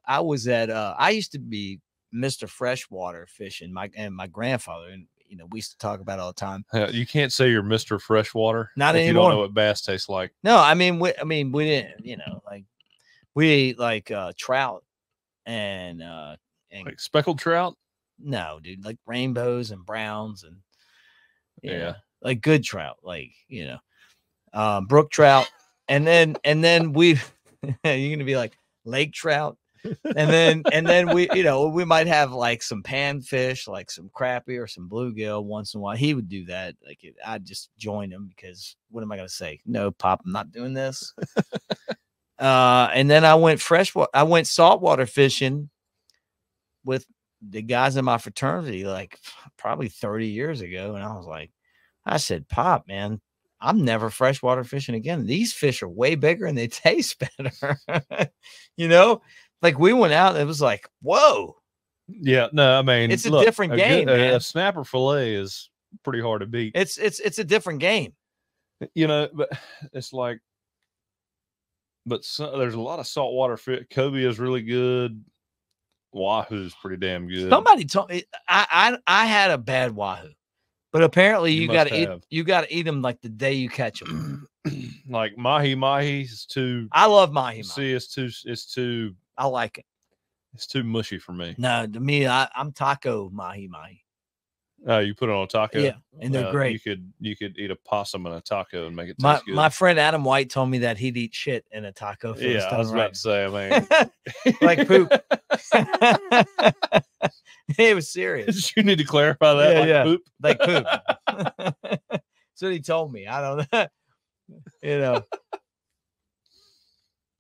I was at. I used to be Mr. Freshwater fishing. My grandfather, and we used to talk about it all the time. You can't say you're Mr. Freshwater. Not if anymore. You don't know what bass tastes like. No, I mean we didn't. Like we ate like trout and like speckled trout. No, dude, like rainbows and browns and yeah. Like good trout, like brook trout, and then we, you're gonna be like lake trout, and then we might have like some panfish, like some crappie or some bluegill once in a while. He would do that. Like I'd just join him because what am I gonna say? No, Pop, I'm not doing this. And then I went saltwater fishing with the guys in my fraternity, like probably 30 years ago, and I said, Pop, man, I'm never freshwater fishing again. These fish are way bigger and they taste better. Like we went out and it was like, whoa. Yeah, no, I mean, it's a different game. A snapper fillet is pretty hard to beat. It's a different game. But it's like, there's a lot of saltwater fish. Cobia is really good. Wahoo's pretty damn good. Somebody told me I had a bad wahoo. But apparently you got to eat them like the day you catch them. Like mahi is too. I love mahi. See, it's too. I like it. It's too mushy for me. No, to me, I'm taco mahi. Oh, you put it on a taco? Yeah, and they're great. You could eat a possum in a taco and make it taste good. My friend Adam White told me that he'd eat shit in a taco. Yeah, I was about to say, I mean, like poop. It was serious. You need to clarify that. Poop? Like poop. That's what he told me. I don't know.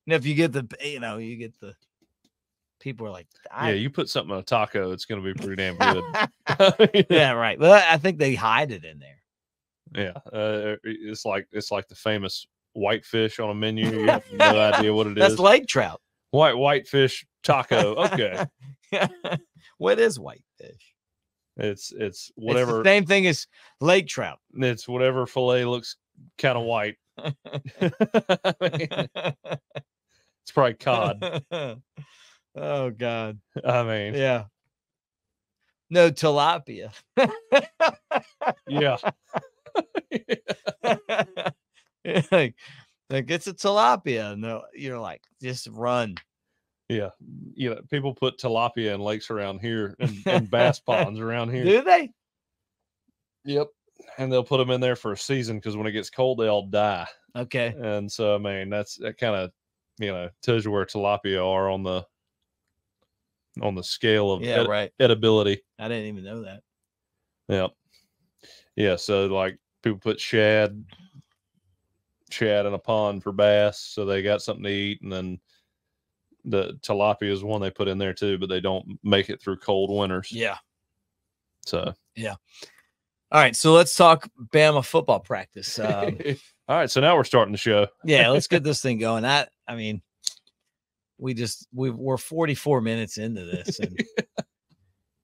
And if you get the people are like, you put something on a taco, it's going to be pretty damn good. Yeah, right. Well, I think they hide it in there. Yeah, it's like the famous whitefish on a menu. You have no idea what it is. That's lake trout. Whitefish taco. Okay. What is whitefish? It's whatever. It's the same thing as lake trout. It's whatever fillet looks kind of white. It's probably cod. Oh God. I mean, yeah. No, tilapia. Yeah. like it's a tilapia. No, you're like, just run. Yeah. People put tilapia in lakes around here and bass ponds around here. Do they? Yep. And they'll put them in there for a season because when it gets cold, they all die. Okay. And so, I mean, that kind of, tells you where tilapia are on the scale of edibility. I didn't even know that. Yeah. Yeah. So like people put shad in a pond for bass. So they got something to eat. And then the tilapia is one they put in there too, but they don't make it through cold winters. Yeah. So, yeah. All right. So let's talk Bama football practice. All right. So now we're starting the show. Yeah. Let's get this thing going. I mean, we're 44 minutes into this.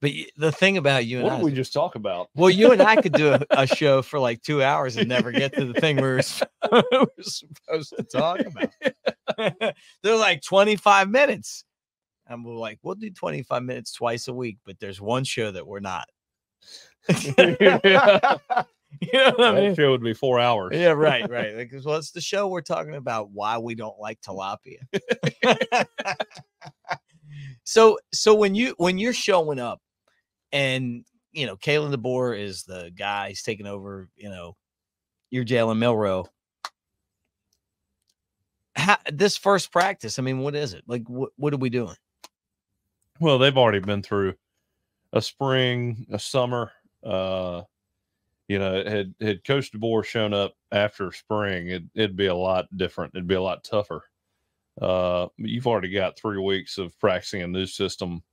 But the thing about you and what did we just talk about? Well, you and I could do a show for like 2 hours and never get to the thing we were supposed to talk about. They're like 25 minutes. And we're like, we'll do 25 minutes twice a week, but there's one show that we're not. You know what I mean? That show would be 4 hours. Yeah, right. Like, well, it's the show we're talking about why we don't like tilapia. So when you're showing up, and Kalen DeBoer is the guy. He's taking over. You're Jalen Milroe. This first practice, I mean, what is it like? What are we doing? Well, they've already been through a spring, a summer. Had Coach DeBoer shown up after spring, it'd be a lot different. It'd be a lot tougher. You've already got 3 weeks of practicing a new system.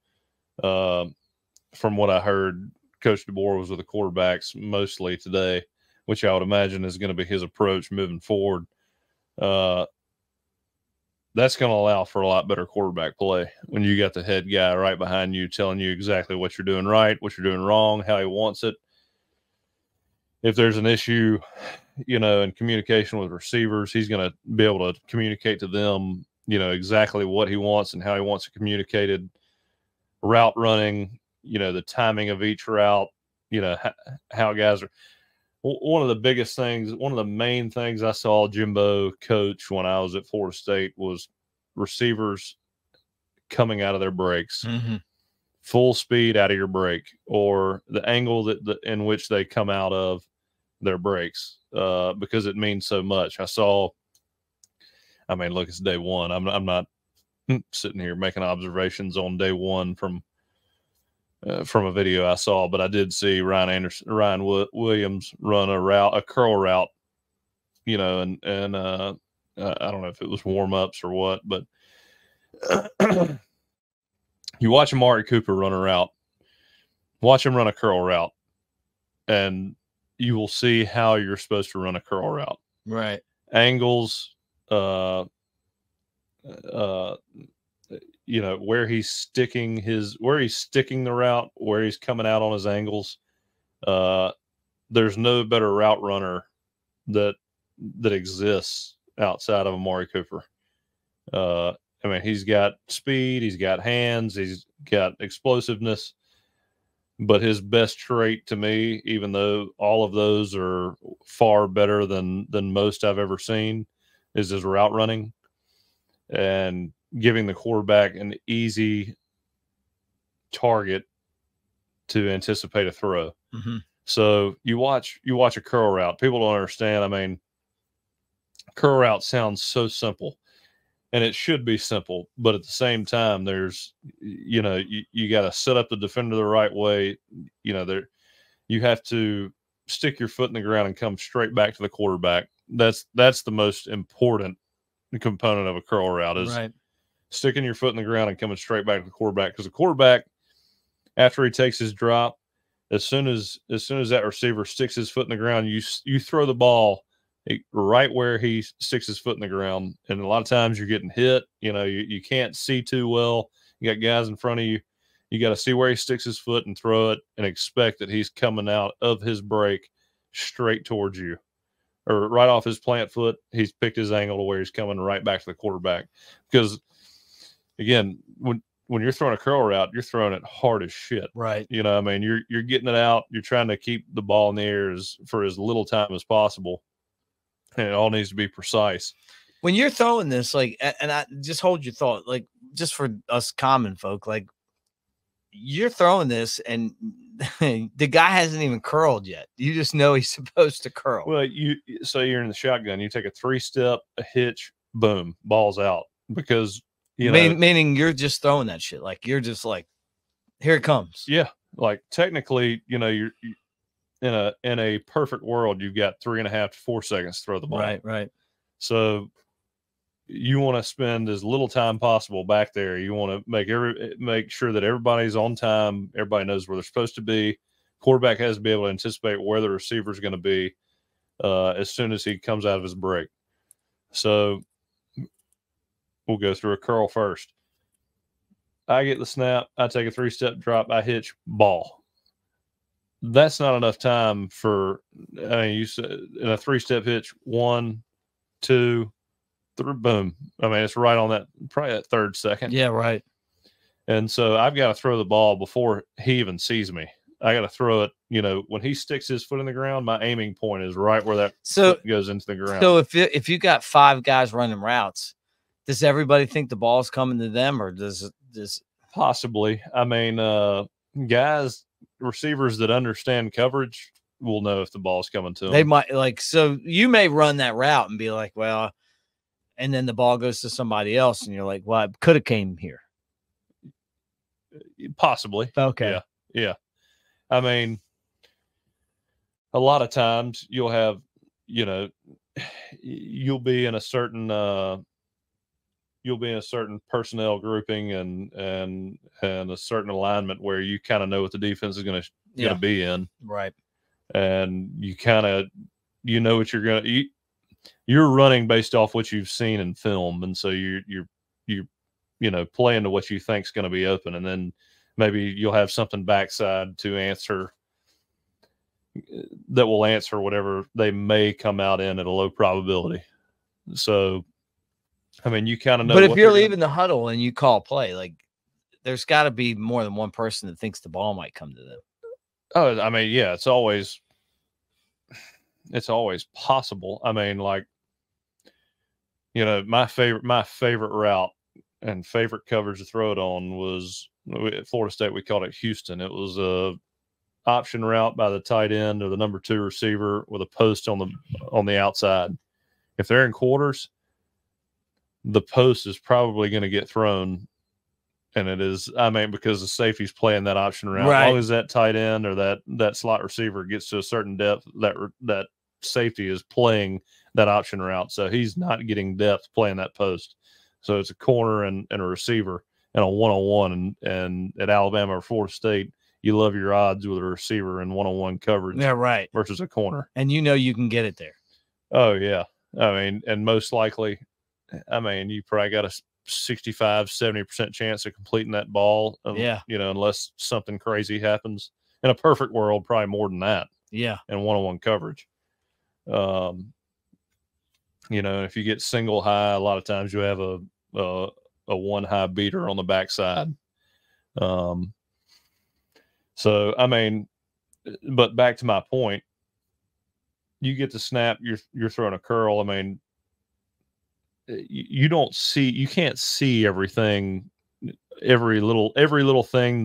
From what I heard, Coach DeBoer was with the quarterbacks mostly today, which I would imagine is going to be his approach moving forward. That's going to allow for a lot better quarterback play when you got the head guy right behind you telling you exactly what you're doing right, what you're doing wrong, how he wants it. If there's an issue, in communication with receivers, he's going to be able to communicate to them, exactly what he wants and how he wants it communicated. Route running, the timing of each route, how guys are. One of the biggest things, one of the main things I saw Jimbo coach when I was at Florida State was receivers coming out of their breaks, full speed out of your break, or the angle in which they come out of their breaks, because it means so much. Look, it's day one. I'm not sitting here making observations on day one from a video I saw, but I did see Ryan Williams run a curl route, and I don't know if it was warm-ups or what, but you watch Amari Cooper run a route, watch him run a curl route, and you will see how you're supposed to run a curl route. Right. Angles, where he's sticking the route, where he's coming out on his angles. There's no better route runner that exists outside of Amari Cooper. He's got speed, he's got hands, he's got explosiveness, but his best trait to me, even though all of those are far better than most I've ever seen, is his route running and giving the quarterback an easy target to anticipate a throw. So you watch a curl route. People don't understand. Curl route sounds so simple, and it should be simple, but at the same time, there's, you got to set up the defender the right way. You have to stick your foot in the ground and come straight back to the quarterback. That's the most important component of a curl route, is right. Sticking your foot in the ground and coming straight back to the quarterback, because the quarterback, after he takes his drop, as soon as that receiver sticks his foot in the ground, you throw the ball right where he sticks his foot in the ground. And a lot of times you're getting hit. You can't see too well. You got guys in front of you. You got to see where he sticks his foot and throw it, and expect that he's coming out of his break straight towards you, or right off his plant foot. He's picked his angle to where he's coming right back to the quarterback. Because again, when you're throwing a curl route, you're throwing it hard as shit. Right. You're getting it out. You're trying to keep the ball in the air for as little time as possible. And it all needs to be precise. When you're throwing this, and I just hold your thought, just for us common folk, you're throwing this and the guy hasn't even curled yet. You just know he's supposed to curl. Well, so you're in the shotgun, you take a 3-step, a hitch, boom, ball's out. Because meaning you're just throwing that shit. You're just here it comes. Yeah. Technically, you're in a perfect world, you've got 3.5 to 4 seconds to throw the ball. Right. So you want to spend as little time possible back there. You want to make sure that everybody's on time. Everybody knows where they're supposed to be. Quarterback has to be able to anticipate where the receiver is going to be as soon as he comes out of his break. So we'll go through a curl first. I get the snap. I take a 3-step drop. I hitch, ball. That's not enough time for, you said in a 3-step hitch, 1, 2, 3, boom. It's right on that, probably that 3rd second. Yeah, right. And so I've got to throw the ball before he even sees me. I got to throw it, when he sticks his foot in the ground, my aiming point is right where that foot goes into the ground. So if you got 5 guys running routes, does everybody think the ball's coming to them, or does possibly? Guys, receivers that understand coverage will know if the ball's coming to them. They might so you may run that route and be like, well, and then the ball goes to somebody else, and you're like, well, it could have came here. Possibly. Okay. Yeah. Yeah. I mean, a lot of times you'll have, you'll be in a certain personnel grouping and a certain alignment where you kind of know what the defense is going to be in. Right. And you kind of, what you're running based off what you've seen in film. And so you're playing to what you think is going to be open. And then maybe you'll have something backside to answer that will answer whatever they may come out in at a low probability. So, I mean, you kind of know. But if you're leaving the huddle and you call play, like there's got to be more than one person that thinks the ball might come to them. Oh, I mean, yeah, it's always possible. I mean, like, my favorite route and favorite coverage to throw it on was at Florida State. We called it Houston. It was a option route by the tight end or the number 2 receiver with a post on the outside. If they're in quarters, the post is probably going to get thrown. And it is, I mean, because the safety's playing that option route. Right. As long as that tight end or that slot receiver gets to a certain depth, that safety is playing that option route. So he's not getting depth playing that post. So it's a corner and a receiver and a one-on-one. And at Alabama or Florida State, you love your odds with a receiver and one-on-one coverage. Yeah, right. Versus a corner. And you can get it there. Oh, yeah. I mean, and most likely, I mean, you probably got a 65-70% chance of completing that ball. Yeah. Unless something crazy happens. In a perfect world, probably more than that. Yeah. And one-on-one coverage. If you get single high, a lot of times you have a one high beater on the backside. So, I mean, but back to my point, you get the snap, you're throwing a curl. I mean, you can't see everything, every little thing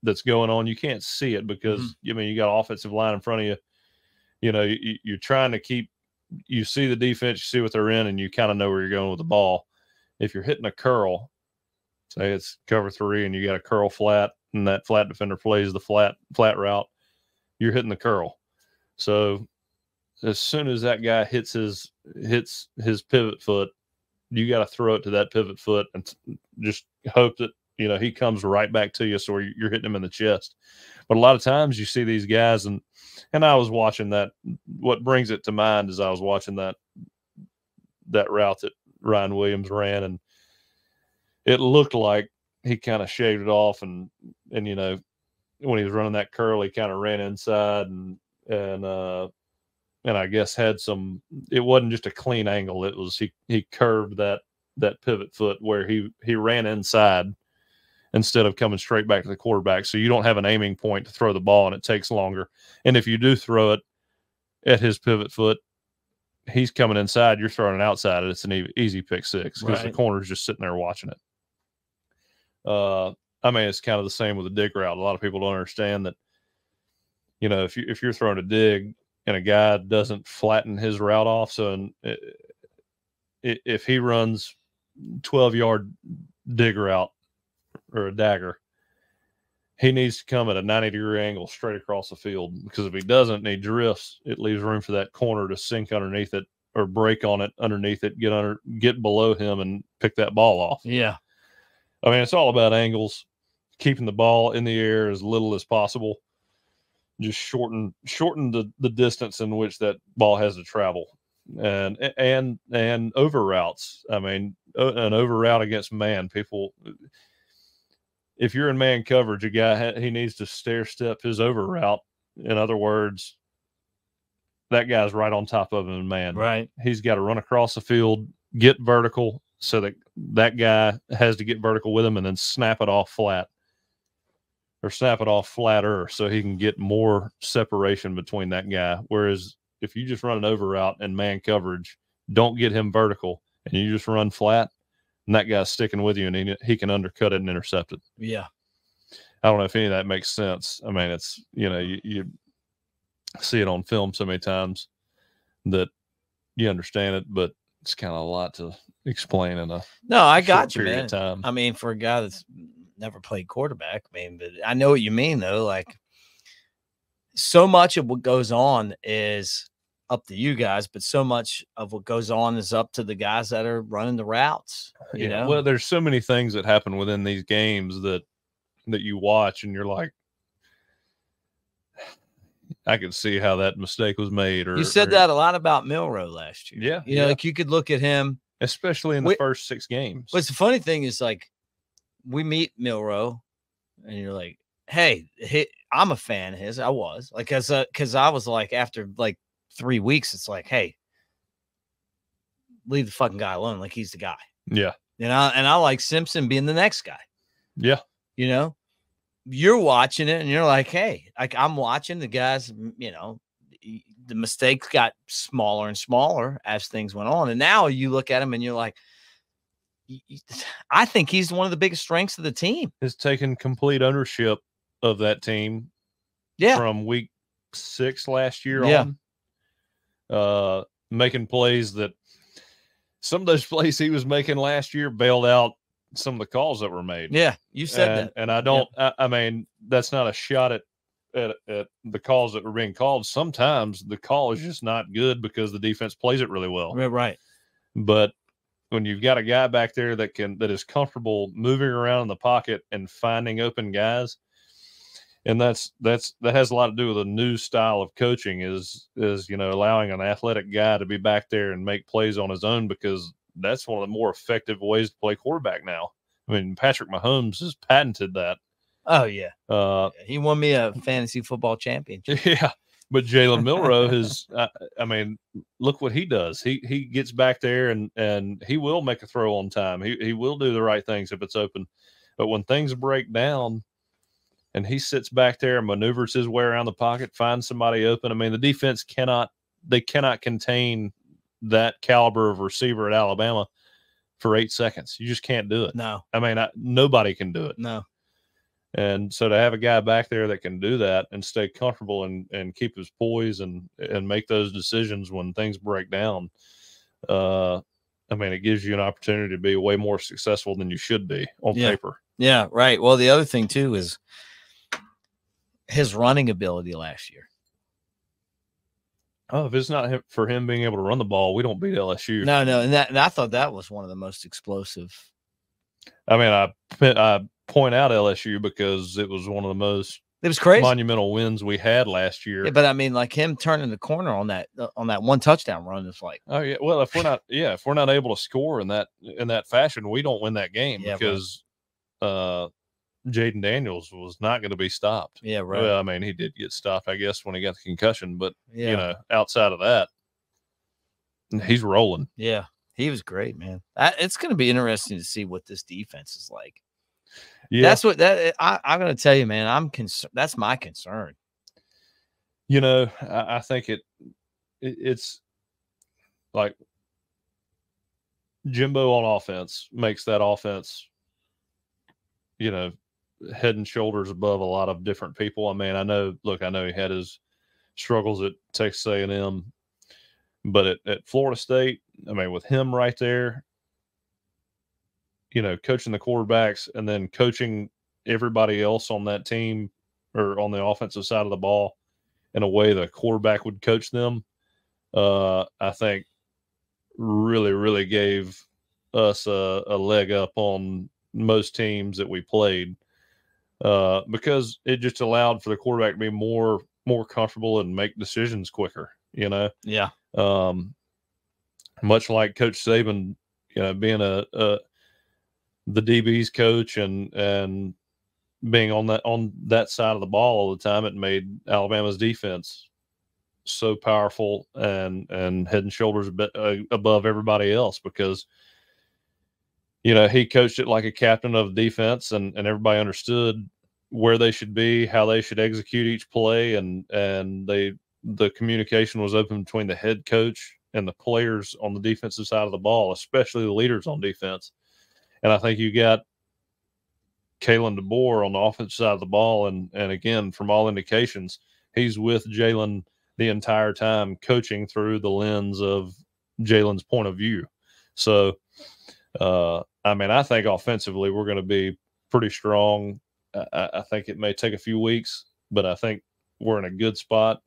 that's going on. You can't see it because, you got offensive line in front of you. You're trying to you see the defense, you see what they're in, and you kind of know where you're going with the ball. If you're hitting a curl, say it's cover 3 and you got a curl flat and that flat defender plays the flat route, you're hitting the curl. So as soon as that guy hits his pivot foot, you got to throw it to that pivot foot and just hope that, he comes right back to you. So you're hitting him in the chest. But a lot of times you see these guys and I was watching that. What brings it to mind is I was watching that route that Ryan Williams ran, and it looked like he kind of shaved it off and when he was running that curl, he kind of ran inside and I guess had some. It wasn't just a clean angle. It was he curved that pivot foot where he ran inside instead of coming straight back to the quarterback. So you don't have an aiming point to throw the ball, and it takes longer. And if you do throw it at his pivot foot, he's coming inside, you're throwing it outside, and it's an easy pick 6 because the corner's just sitting there watching it. I mean, it's kind of the same with a dig route. A lot of people don't understand that, if you're throwing a dig and a guy doesn't flatten his route off, so if he runs 12-yard dig route or a dagger, he needs to come at a 90-degree angle straight across the field, because if he doesn't and he drifts, it leaves room for that corner to sink underneath it or break on it underneath it, get below him and pick that ball off. Yeah. I mean, it's all about angles, keeping the ball in the air as little as possible. Just shorten the distance in which that ball has to travel, and over routes. I mean, an over route against man, people. If you're in man coverage, a guy he needs to stair step his over route. In other words, that guy's right on top of him in man. Right. He's got to run across the field, get vertical, so that guy has to get vertical with him, and then snap it off flat. Or snap it off flatter so he can get more separation between that guy. Whereas if you just run an over route and man coverage, don't get him vertical, and you just run flat, and that guy's sticking with you, and he can undercut it and intercept it. Yeah. I don't know if any of that makes sense. I mean, it's, you see it on film so many times that you understand it, but it's kind of a lot to explain in a I got you, period man. of time. I mean, for a guy that's never played quarterback. I mean, but I know what you mean, though. Like, so much of what goes on is up to you guys, but so much of what goes on is up to the guys that are running the routes. You know? Well, there's so many things that happen within these games that you watch, and you're like, I could see how that mistake was made. Or you said that a lot about Milroe last year. Yeah. You know, like you could look at him, especially in the first 6 games. What's the funny thing is, like, we meet Milroe, and you're like, hey, I'm a fan of his. I was like, because I was like, after like 3 weeks, it's like, hey, leave the fucking guy alone. Like, he's the guy. Yeah. And I like Simpson being the next guy. Yeah. You know, you're watching it and you're like, hey, like, I'm watching the guys, you know, the mistakes got smaller and smaller as things went on. And now you look at him and you're like, I think he's one of the biggest strengths of the team. Has taken complete ownership of that team. Yeah. From week 6 last year on. Making plays that some of those plays he was making last year bailed out some of the calls that were made. Yeah, you said that. And I don't, I mean, that's not a shot at the calls that were being called. Sometimes the call is just not good because the defense plays it really well. Right. But when you've got a guy back there that is comfortable moving around in the pocket and finding open guys, and that has a lot to do with a new style of coaching is you know, allowing an athletic guy to be back there and make plays on his own, because that's one of the more effective ways to play quarterback now. I mean, Patrick Mahomes has patented that. Oh yeah. He won me a fantasy football championship. Yeah. But Jalen Milroe has, I mean, look what he does. He gets back there and he will make a throw on time. He will do the right things if it's open. But when things break down and he sits back there and maneuvers his way around the pocket, finds somebody open, I mean, the defense cannot contain that caliber of receiver at Alabama for 8 seconds. You just can't do it. No. I mean, nobody can do it. No. And so to have a guy back there that can do that and stay comfortable and keep his poise and make those decisions when things break down, I mean, it gives you an opportunity to be way more successful than you should be on paper. Yeah, right. Well, the other thing too is his running ability last year. Oh, if it's not for him being able to run the ball, we don't beat LSU. No, and I thought that was one of the most explosive. I mean, I point out LSU because it was one of the most crazy monumental wins we had last year. Yeah, but I mean, like, him turning the corner on that one touchdown run is like, oh yeah. Well, if we're not able to score in that fashion, we don't win that game because Jaden Daniels was not going to be stopped. Yeah, right. Well, I mean, he did get stopped, I guess, when he got the concussion, but you know, outside of that, he's rolling. Yeah, he was great, man. It's going to be interesting to see what this defense is like. Yeah, that's what I'm going to tell you, man. I'm concerned. That's my concern. You know, I think it's like Jimbo on offense makes that offense, you know, head and shoulders above a lot of different people. I mean, I know he had his struggles at Texas A&M, but at Florida State, I mean, with him right there, you know, coaching the quarterbacks and then coaching everybody else on that team or on the offensive side of the ball in a way the quarterback would coach them, I think really, really gave us a leg up on most teams that we played, because it just allowed for the quarterback to be more comfortable and make decisions quicker, you know? Yeah. Much like Coach Saban, you know, being the DB's coach and being on that side of the ball all the time, it made Alabama's defense so powerful and head and shoulders above everybody else, because, you know, he coached it like a captain of defense, and everybody understood where they should be, how they should execute each play, and the communication was open between the head coach and the players on the defensive side of the ball, especially the leaders on defense. And I think you got Kalen DeBoer on the offensive side of the ball, and again, from all indications, he's with Jalen the entire time, coaching through the lens of Jalen's point of view. So, I mean, I think offensively we're going to be pretty strong. I think it may take a few weeks, but I think we're in a good spot.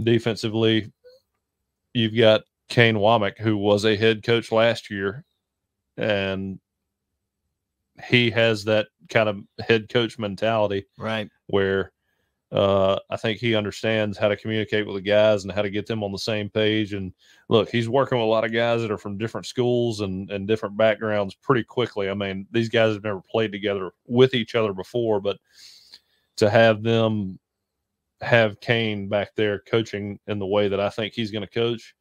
Defensively, you've got Kane Womack, who was a head coach last year, and he has that kind of head coach mentality, right? Where I think he understands how to communicate with the guys and how to get them on the same page. And look, he's working with a lot of guys that are from different schools and different backgrounds pretty quickly. I mean, these guys have never played together with each other before, but to have them have Kane back there coaching in the way that I think he's going to coach,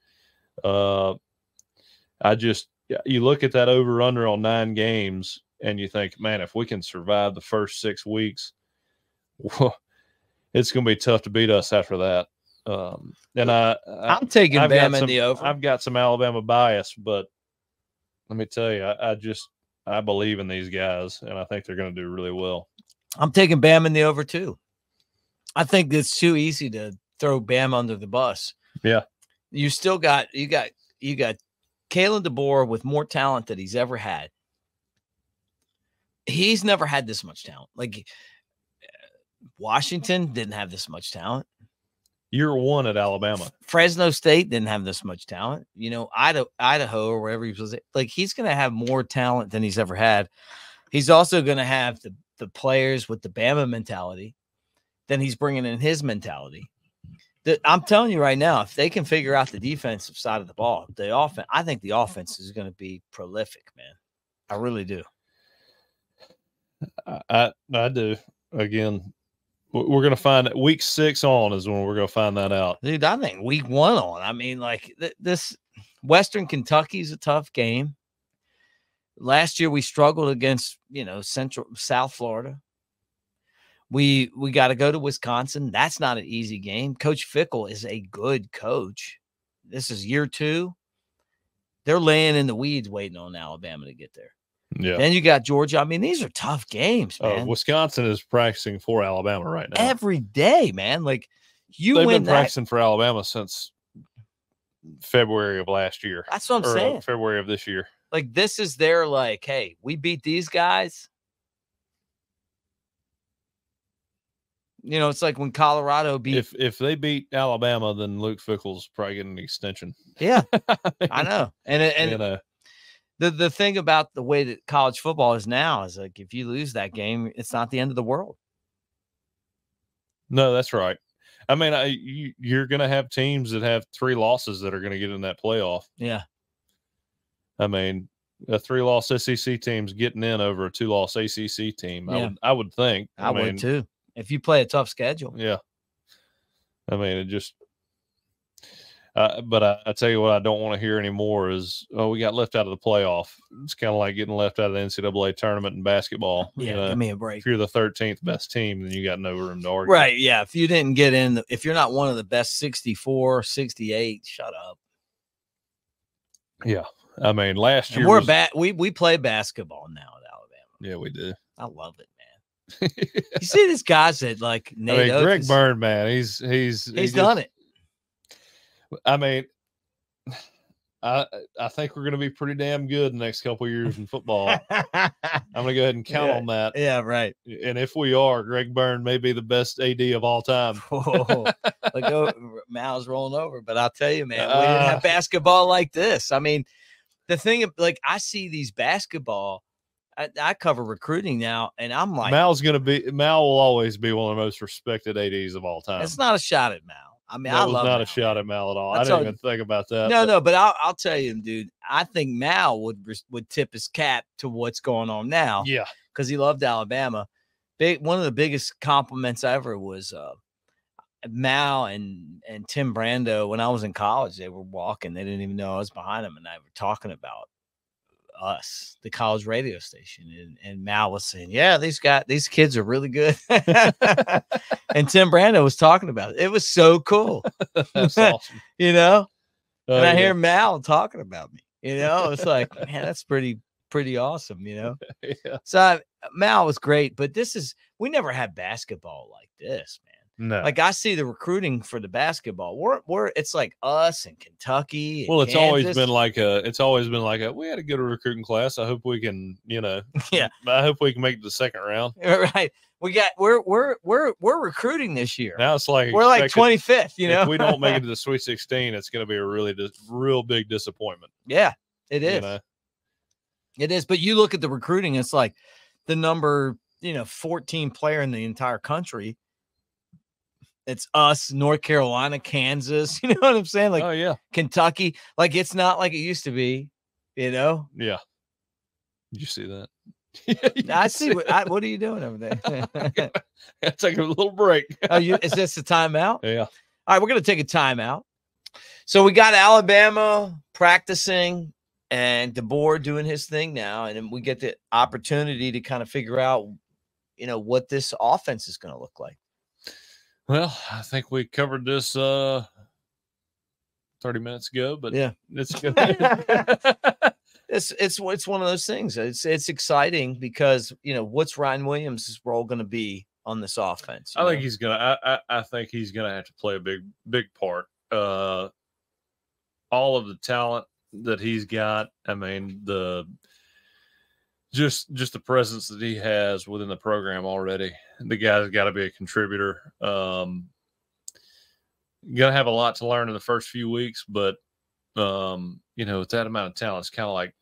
you look at that over under on 9 games and you think, man, if we can survive the first 6 weeks, it's going to be tough to beat us after that. And I'm taking Bama in the over. I've got some Alabama bias, but let me tell you, I believe in these guys, and I think they're going to do really well. I'm taking Bama in the over too. I think it's too easy to throw Bama under the bus. Yeah, you got Kalen DeBoer with more talent than he's ever had. He's never had this much talent. Like Washington didn't have this much talent. Year one at Alabama. Fresno State didn't have this much talent. Idaho or wherever he was. Like, he's going to have more talent than he's ever had. He's also going to have the players with the Bama mentality. Then he's bringing in his mentality. I'm telling you right now, if they can figure out the defensive side of the ball, the offense, I think the offense is going to be prolific, man. I really do. I do. Again, we're going to find it. Week 6 on is when we're going to find that out. Dude, I think week 1 on. I mean, like this Western Kentucky's a tough game. Last year we struggled against, South Florida. We got to go to Wisconsin. That's not an easy game. Coach Fickle is a good coach. This is year 2. They're laying in the weeds waiting on Alabama to get there. Yeah. Then you got Georgia. I mean, these are tough games, man. Wisconsin is practicing for Alabama right now. Every day, man. Like they've been practicing for Alabama since February of last year. That's what I'm saying. February of this year. Like, this is their, like, hey, we beat these guys. It's like when Colorado beat. If they beat Alabama, then Luke Fickle's probably getting an extension. Yeah, I know. And the thing about the way that college football is now is, like, if you lose that game, it's not the end of the world. No, that's right. I mean, you're going to have teams that have 3 losses that are going to get in that playoff. Yeah. I mean, a 3-loss SEC team's getting in over a 2-loss ACC team. Yeah. I would think. I would too. If you play a tough schedule. Yeah. I mean, it just but I tell you what I don't want to hear anymore is, we got left out of the playoff. It's kind of like getting left out of the NCAA tournament in basketball. Yeah, give me a break. If you're the 13th best team, then you got no room to argue. Right, yeah. If you didn't get in, if you're not one of the best 64, 68, shut up. Yeah. I mean, last year we play basketball now at Alabama. Yeah, we do. I love it, man. You see these guys that, like, Greg Byrne, man, he's done it. I mean, I think we're going to be pretty damn good in the next couple of years in football. I'm going to go ahead and count on that. Yeah, right. And if we are, Greg Byrne may be the best AD of all time. Mal's rolling over, but I'll tell you, man, we didn't have basketball like this. I mean, the thing, like, I see these basketball. I cover recruiting now, and I'm like, Mal will always be one of the most respected ADs of all time. It's not a shot at Mal. I mean, I love not a shot at Mal at all. I didn't even think about that. No, but I'll tell you, dude. I think Mal would tip his cap to what's going on now. Yeah, because he loved Alabama. One of the biggest compliments ever was Mal and Tim Brando. When I was in college, they were walking. They didn't even know I was behind them, and they were talking about us, the college radio station, and Mal was saying, yeah, these kids are really good. And Tim Brando was talking about it. It was so cool. That's awesome. And I hear Mal talking about me. It's like, man, that's pretty awesome. Yeah. So Mal was great, but we never had basketball like this, man. No. Like, I see the recruiting for the basketball. It's like us and Kentucky. And well, it's Kansas. always been like we had a good recruiting class. I hope we can, Yeah. I hope we can make it to the second round. Right. We're recruiting this year. Now it's like we're like 25th, If we don't make it to the Sweet 16, it's going to be a real big disappointment. Yeah, it is. It is. But you look at the recruiting, it's like the number, 14 player in the entire country. It's us, North Carolina, Kansas. You know what I'm saying? Like, oh yeah, Kentucky. Like, it's not like it used to be. Yeah. Did you see that? I see. What are you doing over there? Gotta take a little break. Is this a timeout? Yeah. All right, we're going to take a timeout. So we got Alabama practicing and DeBoer doing his thing now, and then we get the opportunity to kind of figure out, what this offense is going to look like. Well, I think we covered this 30 minutes ago, but yeah, it's good. It's one of those things. It's exciting because what's Ryan Williams' role going to be on this offense? I think he's gonna. I think he's gonna have to play a big part. All of the talent that he's got. I mean, just the presence that he has within the program already. The guy's got to be a contributor. Gonna have a lot to learn in the first few weeks, but with that amount of talent, it's kind of like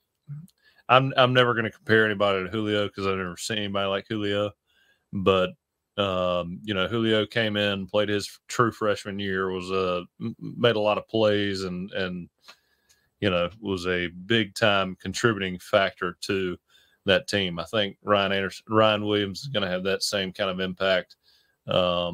I'm never going to compare anybody to Julio because I've never seen anybody like Julio. But Julio came in, played his true freshman year, made a lot of plays, and was a big time contributing factor to that team. I think Ryan Williams is going to have that same kind of impact, but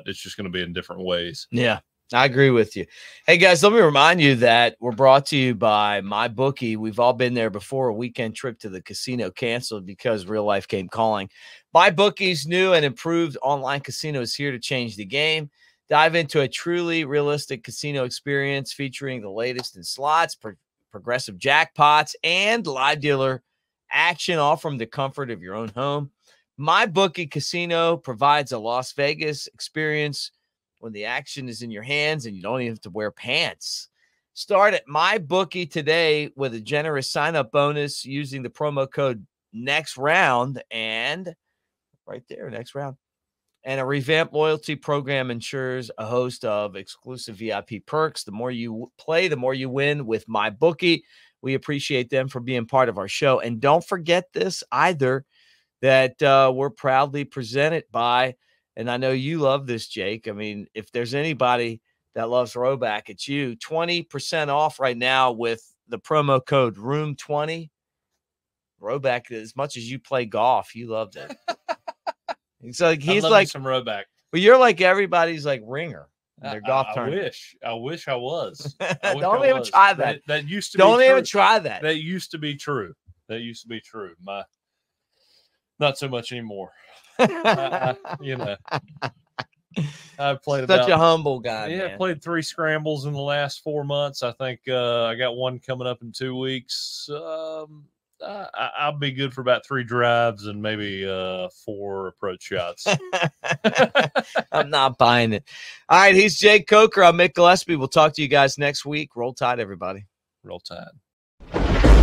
it's just going to be in different ways. Yeah. I agree with you. Hey, guys, let me remind you that we're brought to you by MyBookie. We've all been there before. A weekend trip to the casino canceled because real life came calling. MyBookie's new and improved online casino is here to change the game. Dive into a truly realistic casino experience featuring the latest in slots, progressive jackpots, and live dealer action, all from the comfort of your own home. MyBookie Casino provides a Las Vegas experience when the action is in your hands and you don't even have to wear pants. Start at MyBookie today with a generous sign-up bonus using the promo code NEXTROUND, and right there, next round. And a revamped loyalty program ensures a host of exclusive VIP perks. The more you play, the more you win with MyBookie. We appreciate them for being part of our show. And don't forget this either, that we're proudly presented by, and I know you love this, Jake. I mean, if there's anybody that loves Rhoback, it's you. 20% off right now with the promo code ROOM20. Rhoback, as much as you play golf, you loved it. So he's like some Rhoback. Well, you're like everybody's like ringer in their golf tournament. I wish I was. Don't even try that. That used to Don't be even true. try that. That used to be true. Not so much anymore. I played such a humble guy. Yeah, man. Played 3 scrambles in the last 4 months. I think I got one coming up in 2 weeks. I'll be good for about 3 drives and maybe 4 approach shots. I'm not buying it. All right, he's Jake Coker. I'm Mick Gillispie. We'll talk to you guys next week. Roll Tide, everybody. Roll Tide.